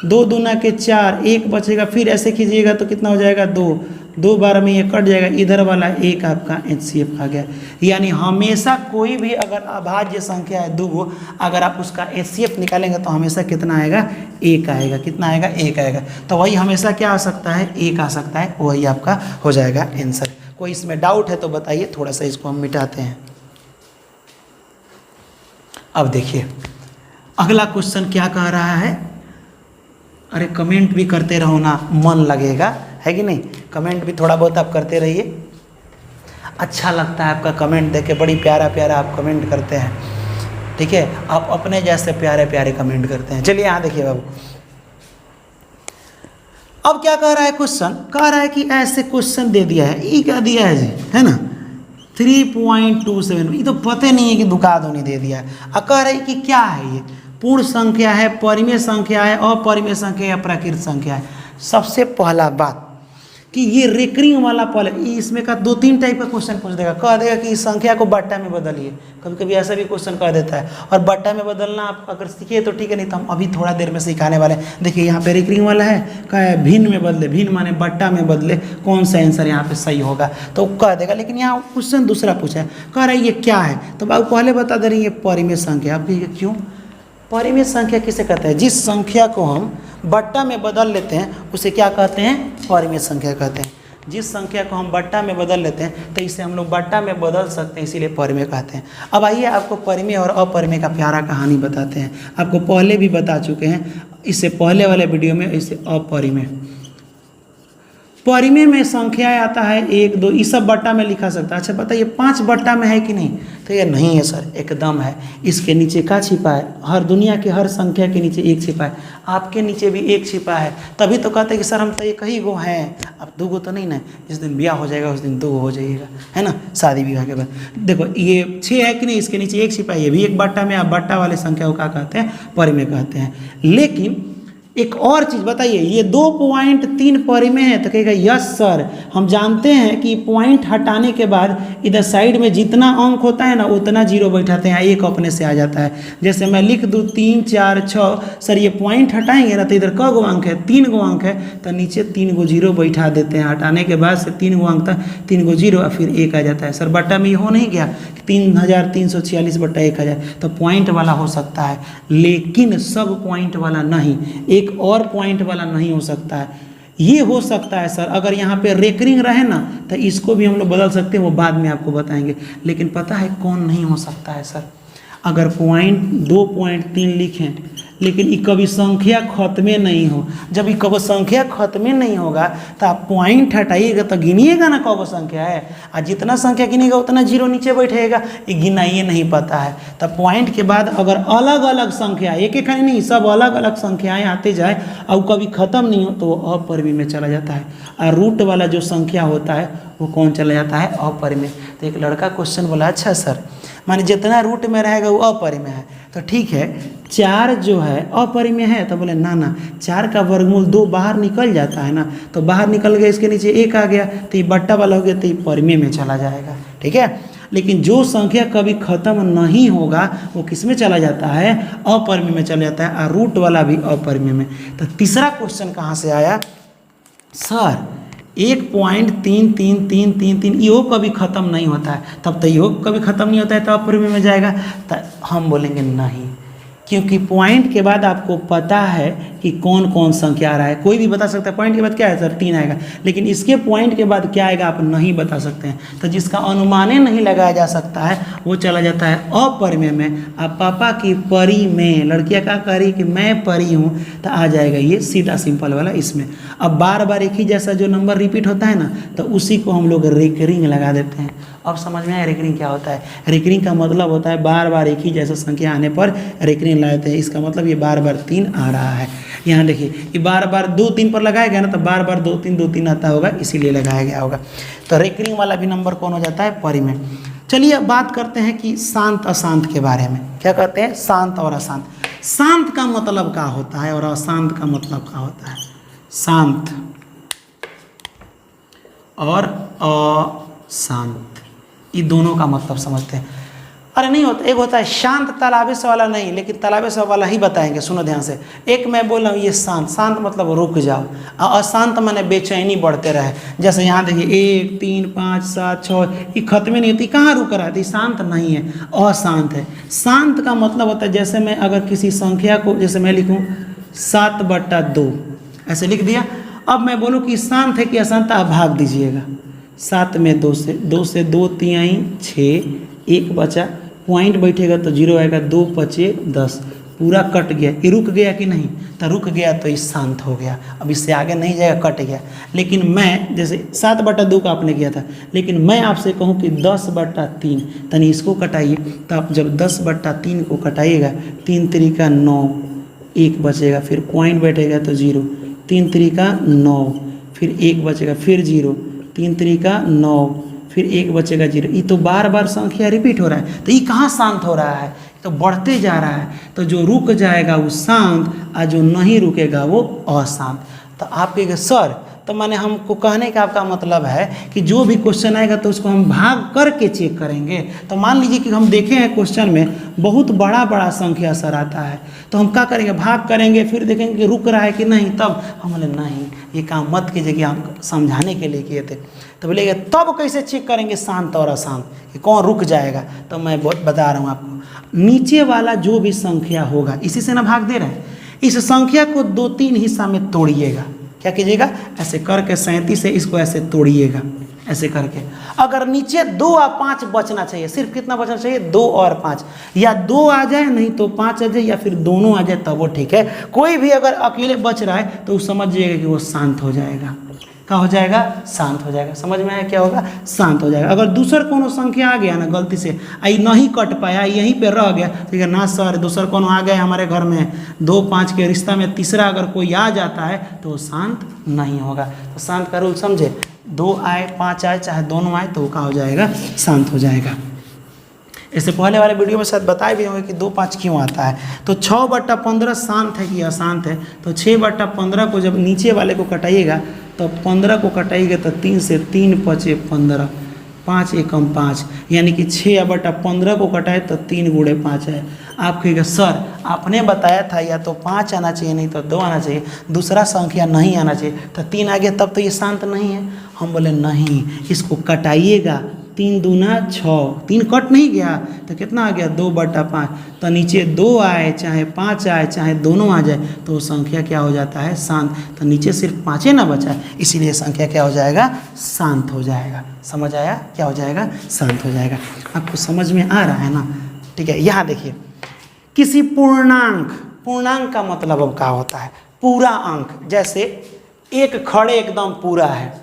2 दूना के 4, 1 बचेगा, फिर ऐसे कीजिएगा तो कितना हो जाएगा 2, 2 बार में ये कट जाएगा, इधर वाला 1 आपका HCF आ गया। यानी हमेशा कोई भी अगर अभाज्य संख्या है दो गो, अगर आप उसका HCF निकालेंगे तो हमेशा कितना आएगा 1 आएगा, कितना आएगा 1 आएगा। तो वही हमेशा क्या आ सकता है 1 आ सकता है, वही आपका हो जाएगा आंसर। कोई इसमें डाउट है तो बताइए, थोड़ा सा इसको हम मिटाते हैं। अब देखिए अगला क्वेश्चन क्या कह रहा है, अरे कमेंट भी करते रहो ना, मन लगेगा है कि नहीं, कमेंट भी थोड़ा बहुत आप करते रहिए, अच्छा लगता है आपका कमेंट देख के, बड़ी प्यारा प्यारा आप कमेंट करते हैं, ठीक है, आप अपने जैसे प्यारे प्यारे कमेंट करते हैं। चलिए यहाँ देखिए बाबू, अब क्या कह रहा है क्वेश्चन, कह रहा है कि ऐसे क्वेश्चन दे दिया है, ये क्या दिया है जी, है ना 3.27, ये तो पता नहीं है कि दुकाधुनी दे दिया है। अब कह रहा है कि क्या है ये, पूर्ण संख्या है, परिमेय संख्या है, अपरिमेय संख्या या प्राकृत संख्या है। सबसे पहला बात कि ये रेकरिंग वाला पहले इसमें का 2-3 टाइप का क्वेश्चन पूछ देगा, कह देगा कि इस संख्या को बट्टा में बदलिए, कभी कभी ऐसा भी क्वेश्चन कह देता है। और बट्टा में बदलना आप अगर सीखिए तो ठीक है, नहीं तो हम अभी थोड़ा देर में सिखाने वाले हैं। देखिए यहाँ पे रेकरिंग वाला है, कहा है भिन्न में बदले, भिन्न माने बट्टा में बदले, कौन सा आंसर यहाँ पे सही होगा तो कह देगा। लेकिन यहाँ क्वेश्चन दूसरा पूछा है, कह रहा है ये क्या है, तो बाबू पहले बता दे रही है परिमेय संख्या। आप कहिए क्यों, परिमेय संख्या किसे कहते हैं, जिस संख्या को हम बट्टा में बदल लेते हैं उसे क्या कहते हैं, परिमेय संख्या कहते हैं। जिस संख्या को हम बट्टा में बदल लेते हैं तो इसे हम लोग बट्टा में बदल सकते हैं, इसीलिए परिमेय कहते हैं। अब आइए आपको परिमेय और अपरिमेय का प्यारा कहानी बताते हैं। आपको पहले भी बता चुके हैं, इससे पहले वाले वीडियो में, इसे अपरिमेय। परिमेय में संख्याएं आता है 1 2, ये सब बट्टा में लिखा सकता है। अच्छा बताइए 5 बट्टा में है कि नहीं, तो ये नहीं है सर, एकदम है। इसके नीचे क्या छिपा है, हर दुनिया के हर संख्या के नीचे 1 छिपा है, आपके नीचे भी 1 छिपा है। तभी तो कहते हैं कि सर हम तो एक ही गो हैं, अब 2 गो तो नहीं ना, जिस दिन ब्याह हो जाएगा उस दिन 2 गो हो जाइएगा, है ना, शादी विवाह के बाद। देखो ये 6 है कि नहीं, इसके नीचे 1 छिपा है, ये भी एक बट्टा में। आप बट्टा वाले संख्या को क्या कहते हैं, परिमेय कहते हैं। लेकिन एक और चीज़ बताइए, ये 2.3 परिमेय है, तो कहेगा यस सर, हम जानते हैं कि पॉइंट हटाने के बाद इधर साइड में जितना अंक होता है ना उतना जीरो बैठाते हैं, एक अपने से आ जाता है। जैसे मैं लिख दूँ 3 4 6, सर ये पॉइंट हटाएंगे ना तो इधर क गो अंक है, 3 गो अंक है, तो नीचे 3 गो जीरो बैठा देते हैं। हटाने के बाद से 3 गो अंक तक 3 गो जीरो और फिर 1 आ जाता है। सर बट्टा में ये हो नहीं गया 3346 बट्टा 1000, तो पॉइंट वाला हो सकता है, लेकिन सब पॉइंट वाला नहीं, एक और पॉइंट वाला नहीं हो सकता है। ये हो सकता है सर अगर यहाँ पे रेकरिंग रहे ना तो इसको भी हम लोग बदल सकते हैं, वो बाद में आपको बताएंगे। लेकिन पता है कौन नहीं हो सकता है सर, अगर पॉइंट 2.3 लिखें लेकिन ये कभी संख्या खत्मे नहीं हो। जब ये कब संख्या खत्मे नहीं होगा तो आप पॉइंट हटाइएगा तो गिनिएगा ना कब संख्या है, और जितना संख्या गिनेगा उतना जीरो नीचे बैठेगा, ये गिनाइए नहीं पता है। तब पॉइंट के बाद अगर अलग अलग संख्या, एक एक नहीं, सब अलग अलग संख्याएं आते जाए और कभी ख़त्म नहीं हो तो वो अपरिमेय में चला जाता है। और रूट वाला जो संख्या होता है वो कौन चला जाता है, अपरिमेय। तो एक लड़का क्वेश्चन बोला, अच्छा सर माने जितना रूट में रहेगा वो अपरिमेय है, तो ठीक है 4 जो है अपरिमेय है, तो बोले ना ना 4 का वर्गमूल 2 बाहर निकल जाता है ना, तो बाहर निकल गया, इसके नीचे 1 आ गया तो ये बट्टा वाला हो गया, तो ये परिमेय में चला जाएगा, ठीक है। लेकिन जो संख्या कभी ख़त्म नहीं होगा वो किस में चला जाता है, अपरिमेय में चला जाता है, और रूट वाला भी अपरिमेय में। तो तीसरा क्वेश्चन कहाँ से आया, सर 1.3333 यो कभी ख़त्म नहीं होता है, तब तो यो कभी ख़त्म नहीं होता है तो अपरिमेय में जाएगा। तो हम बोलेंगे नहीं, क्योंकि पॉइंट के बाद आपको पता है कि कौन कौन संख्या आ रहा है। कोई भी बता सकता है पॉइंट के बाद क्या है सर 3 आएगा, लेकिन इसके पॉइंट के बाद क्या आएगा आप नहीं बता सकते हैं। तो जिसका अनुमाने नहीं लगाया जा सकता है वो चला जाता है अपरिमेय में। आप पापा की परी में, लड़कियाँ क्या कह रही कि मैं परी हूँ, तो आ जाएगा ये सीधा सिंपल वाला इसमें। अब बार बार एक ही जैसा जो नंबर रिपीट होता है ना तो उसी को हम लोग रेकरिंग लगा देते हैं। अब समझ में आया रेकरिंग क्या होता है। रेकरिंग का मतलब होता है बार बार एक ही जैसा संख्या आने पर रेकरिंग लगाते हैं। इसका मतलब ये बार बार 3 आ रहा है। यहाँ देखिए ये बार बार 2 3 पर लगाया गया ना, तो बार बार 2 3 आता होगा, इसीलिए लगाया गया होगा। तो रेकरिंग वाला भी नंबर कौन हो जाता है, परिमेय। चलिए अब बात करते हैं कि शांत अशांत के बारे में। क्या कहते हैं, शांत और अशांत। शांत का मतलब क्या होता है और अशांत का मतलब क्या होता है। शांत और अशांत, ये दोनों का मतलब समझते हैं। अरे नहीं होता, एक होता है शांत तालाबे से वाला नहीं, लेकिन तालाबे से वाला ही बताएंगे, सुनो ध्यान से। एक मैं बोल रहा हूँ ये शांत, शांत मतलब रुक जाओ, और अशांत माने बेचैनी बढ़ते रहे। जैसे यहाँ देखिए 1 3 5 7 6, ये खत्म नहीं होती, कहाँ रुक रहा है, तो शांत नहीं है, अशांत है। शांत का मतलब होता है जैसे मैं अगर किसी संख्या को, जैसे मैं लिखूँ 7/2 ऐसे लिख दिया, अब मैं बोलूँ कि शांत है कि अशांत, आप भाग दीजिएगा। 7 में 2 से 2 3 6, 1 बचा, पॉइंट बैठेगा तो 0 आएगा, 2 5 10, पूरा कट गया। ये रुक गया कि नहीं, तो रुक गया तो ये शांत हो गया, अब इससे आगे नहीं जाएगा, कट गया। लेकिन मैं जैसे 7/2 का आपने किया था, लेकिन मैं आपसे कहूँ कि 10/3, तनी इसको कटाइए, तो आप जब 10/3 को कटाइएगा, 3 3 का 9, 1 बचेगा, फिर पॉइंट बैठेगा तो 0, 3 3 9, फिर 1 बचेगा, फिर 0, 3 3 9, फिर 1 बचेगा 0। ये तो बार बार संख्या रिपीट हो रहा है, तो ये कहाँ शांत हो रहा है, तो बढ़ते जा रहा है। तो जो रुक जाएगा वो शांत, और जो नहीं रुकेगा वो अशांत। तो आप कहेंगे सर, तो माने हमको कहने का आपका मतलब है कि जो भी क्वेश्चन आएगा तो उसको हम भाग करके चेक करेंगे। तो मान लीजिए कि हम देखे हैं क्वेश्चन में बहुत बड़ा बड़ा संख्या सर आता है, तो हम क्या करेंगे, भाग करेंगे, फिर देखेंगे कि रुक रहा है कि नहीं। तब हम बोले नहीं, ये काम मत कीजिए, कि हम समझाने के लिए किए थे। तो बोलेगा तब कैसे चेक करेंगे शांत और अशांत, कि कौन रुक जाएगा। तो मैं बता रहा हूँ आपको, नीचे वाला जो भी संख्या होगा इसी से ना भाग दे रहा है, इस संख्या को 2-3 हिस्सा में तोड़िएगा। क्या कीजिएगा, ऐसे करके 37 से इसको ऐसे तोड़िएगा, ऐसे करके। अगर नीचे 2 और 5 बचना चाहिए, सिर्फ कितना बचना चाहिए, 2 और 5, या 2 आ जाए नहीं तो 5 आ जाए, या फिर दोनों आ जाए तब वो ठीक है। कोई भी अगर अकेले बच रहा है तो समझिएगा कि वो शांत हो जाएगा। क्या हो जाएगा, शांत हो जाएगा। समझ में आया क्या होगा, शांत हो जाएगा। अगर दूसर कोनो संख्या आ गया ना गलती से, आई नहीं कट पाया, यहीं पे रह गया, ठीक है ना सर, दूसर कोनो आ गया हमारे घर में 2-5 के रिश्ता में तीसरा अगर कोई आ जाता है तो वो शांत नहीं होगा। तो शांत का रूल समझे, 2 आए 5 आए चाहे दोनों आए तो वो क्या हो जाएगा, शांत हो जाएगा। इससे पहले वाले वीडियो में शायद बताए भी होंगे कि 2-5 क्यों आता है। तो 6/15 शांत है कि अशांत है, तो 6/15 को जब नीचे वाले को कटाइएगा तो 15 को कटाइएगा तो 3 से 3 5 15, 5 एकम 5, यानी कि 6/15 को कटाए तो 3 गुणे 5 है। आप कहिएगा सर आपने बताया था या तो 5 आना चाहिए नहीं तो 2 आना चाहिए, दूसरा संख्या नहीं आना चाहिए, तो 3 आ गया तब तो ये शांत नहीं है। हम बोले नहीं, इसको कटाइएगा, 3 दूना 6, 3 कट नहीं गया तो कितना आ गया, 2/5। तो नीचे 2 आए चाहे 5 आए चाहे दोनों आ जाए तो संख्या क्या हो जाता है, शांत। तो नीचे सिर्फ 5 ना बचा, इसीलिए संख्या क्या हो जाएगा, शांत हो जाएगा। समझ आया, क्या हो जाएगा, शांत हो जाएगा। आपको समझ में आ रहा है ना, ठीक है। यहाँ देखिए, किसी पूर्णांक का मतलब अब क्या होता है, पूरा अंक। जैसे 1 खड़े एकदम पूरा है,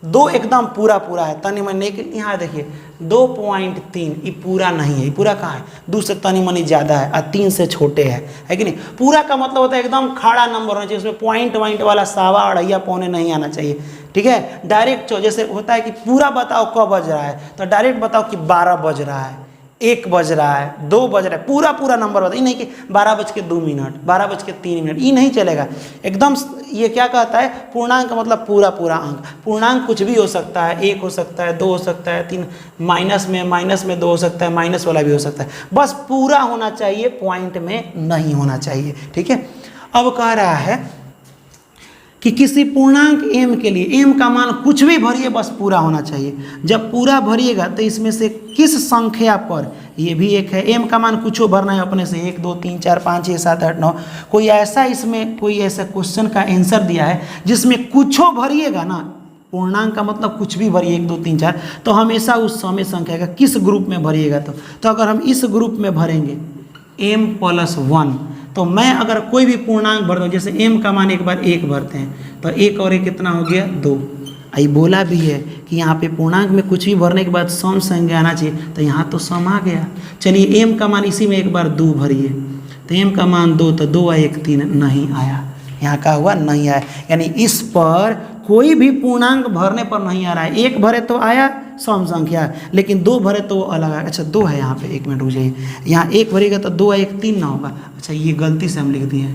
2 एकदम पूरा है, तनी मनी। यहाँ देखिए 2.3 ये पूरा नहीं है, ये पूरा कहाँ है, 2 से तनी मनी ज़्यादा है और 3 से छोटे है कि नहीं। पूरा का मतलब होता है एकदम खड़ा नंबर होना चाहिए, उसमें पॉइंट वाला सावा अढ़ैया पौने नहीं आना चाहिए, ठीक है। डायरेक्ट जैसे होता है कि पूरा बताओ कब बज रहा है, तो डायरेक्ट बताओ कि 12 बज रहा है, 1 बज रहा है, 2 बज रहा है, पूरा नंबर बताओ। ये नहीं कि 12:02, 12:03, ये नहीं चलेगा एकदम। ये क्या कहता है, पूर्णांक का मतलब पूरा अंक। पूर्णांक कुछ भी हो सकता है, 1 हो सकता है, 2 हो सकता है, 3 माइनस में 2 हो सकता है, माइनस वाला भी हो सकता है, बस पूरा होना चाहिए, पॉइंट में नहीं होना चाहिए, ठीक है। अब कह रहा है कि किसी पूर्णांक m के लिए m का मान कुछ भी भरिए, बस पूरा होना चाहिए। जब पूरा भरिएगा तो इसमें से किस संख्या पर, ये भी एक है, m का मान कुछ भरना है अपने से, 1 2 3 4 5 6 7 8 9, कोई ऐसा इसमें कोई ऐसा क्वेश्चन का आंसर दिया है जिसमें कुछ भरिएगा ना, पूर्णांक का मतलब कुछ भी भरिए 1 2 3 4, तो हमेशा उस समय संख्या का किस ग्रुप में भरिएगा। तो अगर हम इस ग्रुप में भरेंगे m+1, तो मैं अगर कोई भी पूर्णांक भरता हूँ, जैसे m का मान एक बार 1 भरते हैं तो 1 और 1 कितना हो गया, 2। आई बोला भी है कि यहाँ पे पूर्णांक में कुछ भी भरने के बाद सम संख्या आना चाहिए, तो यहाँ तो सम आ गया। चलिए m का मान इसी में एक बार 2 भरिए, तो m का मान 2, तो 2 1 3 नहीं आया, यहाँ का हुआ नहीं आया, यानी इस पर कोई भी पूर्णांक भरने पर नहीं आ रहा है। 1 भरे तो आया सम संख्या, लेकिन 2 भरे तो अलग आया। अच्छा 2 है यहाँ पे, 1 मिनट रुक जाइए, यहाँ 1 भरेगा तो 2 1 3 ना होगा। अच्छा ये गलती से हम लिख दिए,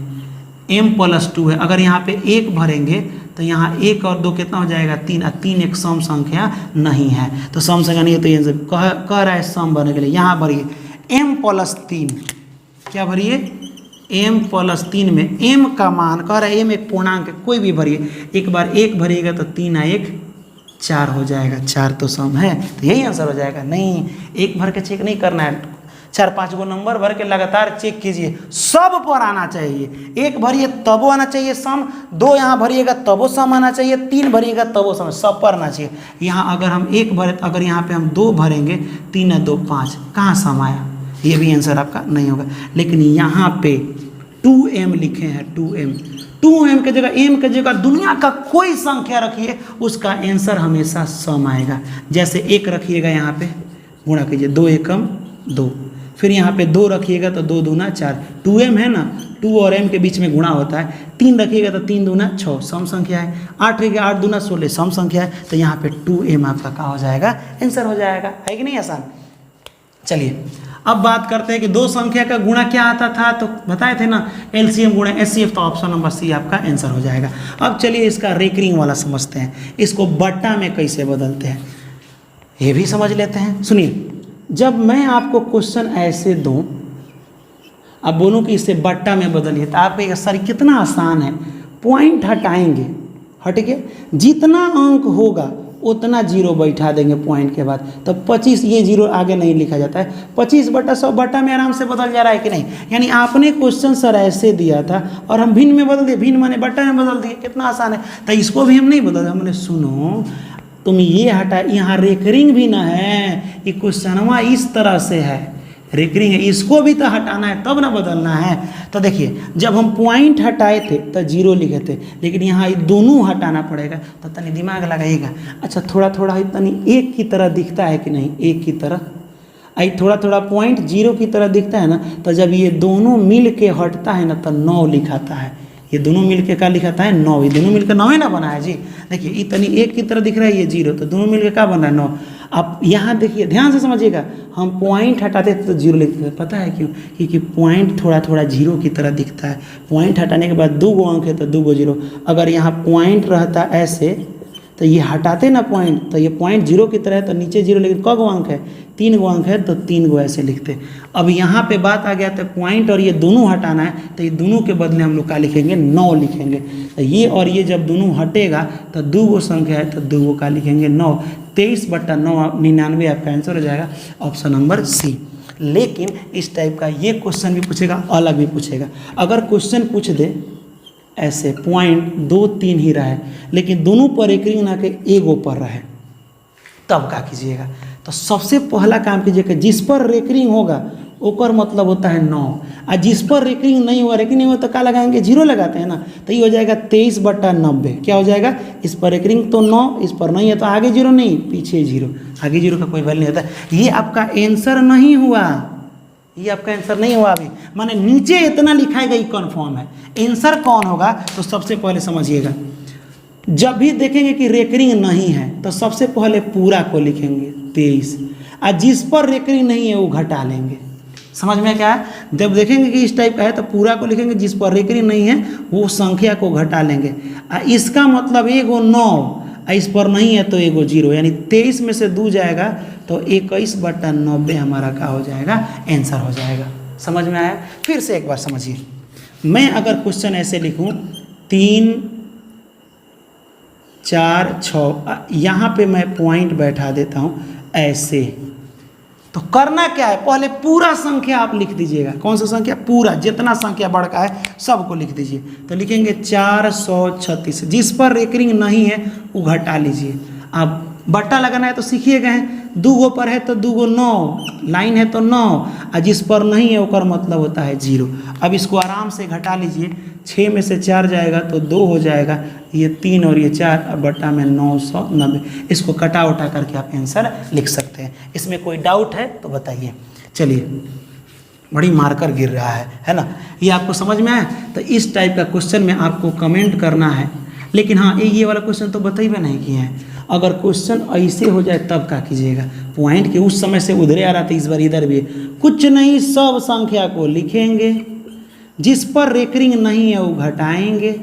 m+2 है, अगर यहाँ पे 1 भरेंगे तो यहाँ 1 और 2 कितना हो जाएगा, 3, और 3 एक सम संख्या नहीं है, तो सम संख्या नहीं है, तो ये सब कह रहा है सम भरने के लिए। यहाँ भरिए m+3, क्या भरिए, m+3 में m का मान कह रहा है, m एक पूर्णांक है, कोई भी भरिए, एक बार 1 भरिएगा तो 3 और 1 4 हो जाएगा, 4 तो सम है, तो यही आंसर हो जाएगा। नहीं, 1 भर के चेक नहीं करना है, 4-5 गो नंबर भर के लगातार चेक कीजिए, सब पर आना चाहिए। 1 भरिए तब आना चाहिए सम, 2 यहाँ भरिएगा तब सम आना चाहिए, 3 भरिएगा तब सम, सब पर आना चाहिए। यहाँ अगर हम 1 भरे, अगर यहाँ पे हम 2 भरेंगे, 3 और 2 5, कहाँ सम आया, ये भी आंसर आपका नहीं होगा। लेकिन यहाँ पे 2m लिखे हैं, 2m के जगह m के जगह दुनिया का कोई संख्या रखिए, उसका आंसर हमेशा सम आएगा। जैसे 1 रखिएगा, यहाँ पे गुणा कीजिए, 2 एकम 2, फिर यहाँ पे 2 रखिएगा तो 2 दूना 4, 2m है ना, 2 और m के बीच में गुणा होता है, 3 रखिएगा तो 3 दूना 6 सम संख्या है, 8 रखिएगा 8 दूना 16 सम संख्या है, तो यहाँ पे 2m आपका क्या हो जाएगा, आंसर हो जाएगा। है कि नहीं आसान। चलिए अब बात करते हैं कि दो संख्या का गुणा क्या आता था, तो बताए थे ना एलसीएम गुणा एचसीएफ, तो ऑप्शन नंबर सी आपका आंसर हो जाएगा। अब चलिए इसका रेकरिंग वाला समझते हैं, इसको बट्टा में कैसे बदलते हैं ये भी समझ लेते हैं। सुनिए, जब मैं आपको क्वेश्चन ऐसे दूं, अब बोलूं कि इसे बट्टा में बदलिए, तो आप कहिएगा सर कितना आसान है, पॉइंट हटाएंगे, हट के जितना अंक होगा उतना जीरो बैठा देंगे पॉइंट के बाद, तो 25, ये जीरो आगे नहीं लिखा जाता है, 25/100 बट्टा में आराम से बदल जा रहा है कि नहीं। यानी आपने क्वेश्चन सर ऐसे दिया था और हम भिन्न में बदल दिए, भिन्न माने बट्टा में बदल दिए, कितना आसान है। तो इसको भी हम नहीं बदल, हमने सुनो तुम ये हटा, यहाँ रेकरिंग भी ना है, ये क्वेश्चनवा इस तरह से है, रेकरिंग है, इसको भी तो हटाना है तब ना बदलना है। तो देखिए जब हम पॉइंट हटाए थे तो जीरो लिखे थे, लेकिन यहाँ ये दोनों हटाना पड़ेगा, तो तनी दिमाग लगाइएगा। अच्छा थोड़ा थोड़ा तनी एक की तरह दिखता है कि नहीं, एक की तरह, आई थोड़ा थोड़ा पॉइंट जीरो की तरह दिखता है ना, तो जब ये दोनों मिल के हटता है ना तो 9 लिखाता है, ये दोनों मिलके क्या लिखाता है 9, ये दोनों मिलकर 9 ही ना बना है जी। देखिए ये तनी एक की तरह दिख रहा है, ये जीरो, तो दोनों मिलके क्या बन रहा है 9। अब यहाँ देखिए ध्यान से समझिएगा, हम पॉइंट हटाते थे तो जीरो लिखते थे, पता है क्यों, क्योंकि पॉइंट थोड़ा थोड़ा जीरो की तरह दिखता है, पॉइंट हटाने के बाद 2 अंक है तो 2 जीरो। अगर यहाँ पॉइंट रहता ऐसे तो ये हटाते ना पॉइंट, तो ये पॉइंट जीरो की तरह है तो नीचे जीरो, लेकिन क अंक है 3 अंक है तो 3 ऐसे लिखते। अब यहाँ पे बात आ गया तो पॉइंट और ये दोनों हटाना है, तो ये दोनों के बदले हम लोग क्या लिखेंगे 9 लिखेंगे। तो ये और ये जब दोनों हटेगा तो 2 संख्या है तो 2 का लिखेंगे 9, 23/9 99 आपका आंसर हो जाएगा, ऑप्शन नंबर सी। लेकिन इस टाइप का ये क्वेश्चन भी पूछेगा, अलग भी पूछेगा। अगर क्वेश्चन पूछ दे ऐसे पॉइंट 2 3 ही रहा है, लेकिन दोनों पर रेकरिंग ना के एगो पर रहे, तब क्या कीजिएगा, तो सबसे पहला काम कीजिएगा जिस पर रेकरिंग होगा ओकर मतलब होता है 9, और जिस पर रेकरिंग नहीं हुआ, रेकरिंग नहीं हुआ तो क्या लगाएंगे, जीरो लगाते हैं ना, तो ये हो जाएगा 23/90। क्या हो जाएगा, इस पर रेकरिंग तो 9, इस पर नहीं है तो आगे जीरो नहीं पीछे जीरो, आगे जीरो का कोई वैल्यू नहीं होता। ये आपका आंसर नहीं हुआ, ये आपका आंसर नहीं हुआ अभी, माने नीचे इतना लिखाएगा ये कन्फर्म है। आंसर कौन होगा, तो सबसे पहले समझिएगा, जब भी देखेंगे कि रेकरिंग नहीं है तो सबसे पहले पूरा को लिखेंगे 23, और जिस पर रेकरिंग नहीं है वो घटा लेंगे। समझ में क्या है, जब देखेंगे कि इस टाइप का है तो पूरा को लिखेंगे, जिस पर रेकरिंग नहीं है वो संख्या को घटा लेंगे। इसका मतलब एगो 9, इस पर नहीं है तो एगो 0, यानी 23 में से 2 जाएगा तो 21/90 हमारा क्या हो जाएगा, आंसर हो जाएगा। समझ में आया। फिर से एक बार समझिए, मैं अगर क्वेश्चन ऐसे लिखूं 3 4 6, यहाँ पे मैं पॉइंट बैठा देता हूँ ऐसे, तो करना क्या है, पहले पूरा संख्या आप लिख दीजिएगा। कौन सा संख्या, पूरा, जितना संख्या बढ़का है सबको लिख दीजिए। तो लिखेंगे 436, जिस पर रेकरिंग नहीं है वो घटा लीजिए। अब बट्टा लगाना है तो सीखिए गए हैं, 2 पर है तो 2 9, लाइन है तो 9, और जिस पर नहीं है उसका मतलब होता है 0। अब इसको आराम से घटा लीजिए, 6 में से 4 जाएगा तो 2 हो जाएगा, ये 3 और ये 4, और बट्टा में 990। इसको कटा उठा करके आप आंसर लिख सकते हैं। इसमें कोई डाउट है तो बताइए। चलिए, बड़ी मार्कर गिर रहा है ना, ये आपको समझ में आया। तो इस टाइप का क्वेश्चन में आपको कमेंट करना है, लेकिन हाँ ये वाला क्वेश्चन तो बताइए नहीं किए हैं। अगर क्वेश्चन ऐसे हो जाए तब क्या कीजिएगा, पॉइंट के उस समय से उधरे आ रहा था, इस बार इधर भी कुछ नहीं, सब संख्या को लिखेंगे, जिस पर रेकरिंग नहीं है वो घटाएंगे।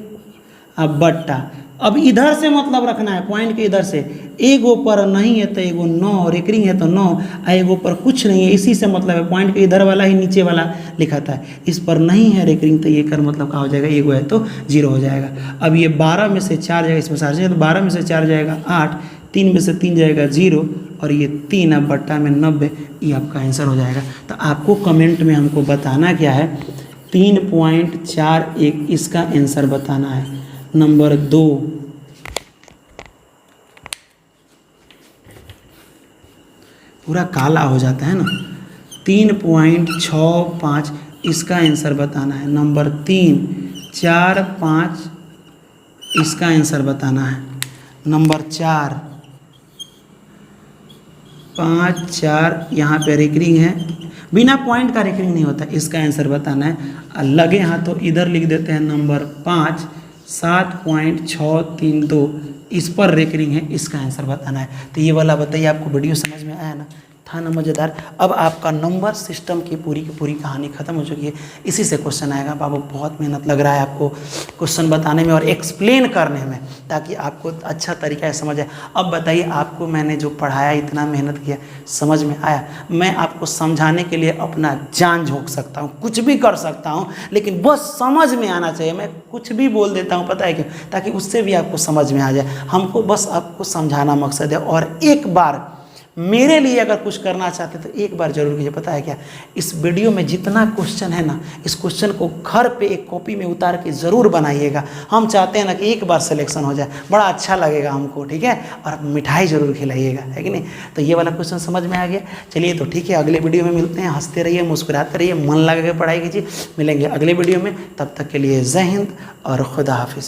अब बट्टा, अब इधर से मतलब रखना है, पॉइंट के इधर से, एगो पर नहीं है तो एगो 9, रेकरिंग है तो 9, एगो पर कुछ नहीं है, इसी से मतलब है, पॉइंट के इधर वाला ही नीचे वाला लिखा था, इस पर नहीं है रेकरिंग तो ये कर मतलब क्या हो जाएगा, एगो है तो 0 हो जाएगा। अब ये 12 में से 4 जाएगा, इसमें 4 जाएगा तो 12 में से 4 जाएगा 8, 3 में से 3 जाएगा 0, और ये 3 अब बट्टा में 90, ये आपका आंसर हो जाएगा। तो आपको कमेंट में हमको बताना क्या है, 3.41 इसका आंसर बताना है। नंबर 2, पूरा काला हो जाता है ना, 3.65 इसका आंसर बताना है। नंबर 3, 4 5 इसका आंसर बताना है। नंबर 4, 5 4 यहाँ पे रेकरिंग है, बिना पॉइंट का रेकरिंग नहीं होता, इसका आंसर बताना है। लगे हाथों इधर लिख देते हैं नंबर 5 7.632, इस पर रेकरिंग है, इसका आंसर बताना है। तो ये वाला बताइए, आपको वीडियो समझ में आया ना, था ना मज़ेदार। अब आपका नंबर सिस्टम की पूरी कहानी खत्म हो चुकी है। इसी से क्वेश्चन आएगा। बाबू बहुत मेहनत लग रहा है आपको क्वेश्चन बताने में और एक्सप्लेन करने में, ताकि आपको अच्छा तरीका से समझ आए। अब बताइए, आपको मैंने जो पढ़ाया, इतना मेहनत किया, समझ में आया? मैं आपको समझाने के लिए अपना जान झोंक सकता हूँ, कुछ भी कर सकता हूँ, लेकिन बस समझ में आना चाहिए। मैं कुछ भी बोल देता हूँ, पता है क्यों? ताकि उससे भी आपको समझ में आ जाए। हमको बस आपको समझाना मकसद है। और एक बार मेरे लिए अगर कुछ करना चाहते तो एक बार जरूर कीजिए। पता है क्या, इस वीडियो में जितना क्वेश्चन है ना, इस क्वेश्चन को घर पे एक कॉपी में उतार के ज़रूर बनाइएगा। हम चाहते हैं ना कि एक बार सिलेक्शन हो जाए, बड़ा अच्छा लगेगा हमको, ठीक है? और मिठाई ज़रूर खिलाइएगा, है कि नहीं? तो ये वाला क्वेश्चन समझ में आ गया। चलिए तो ठीक है, अगले वीडियो में मिलते हैं। हंसते रहिए, मुस्कुराते रहिए, मन लगा के पढ़ाई कीजिए। मिलेंगे अगले वीडियो में, तब तक के लिए जय हिंद और खुदा हाफिज़।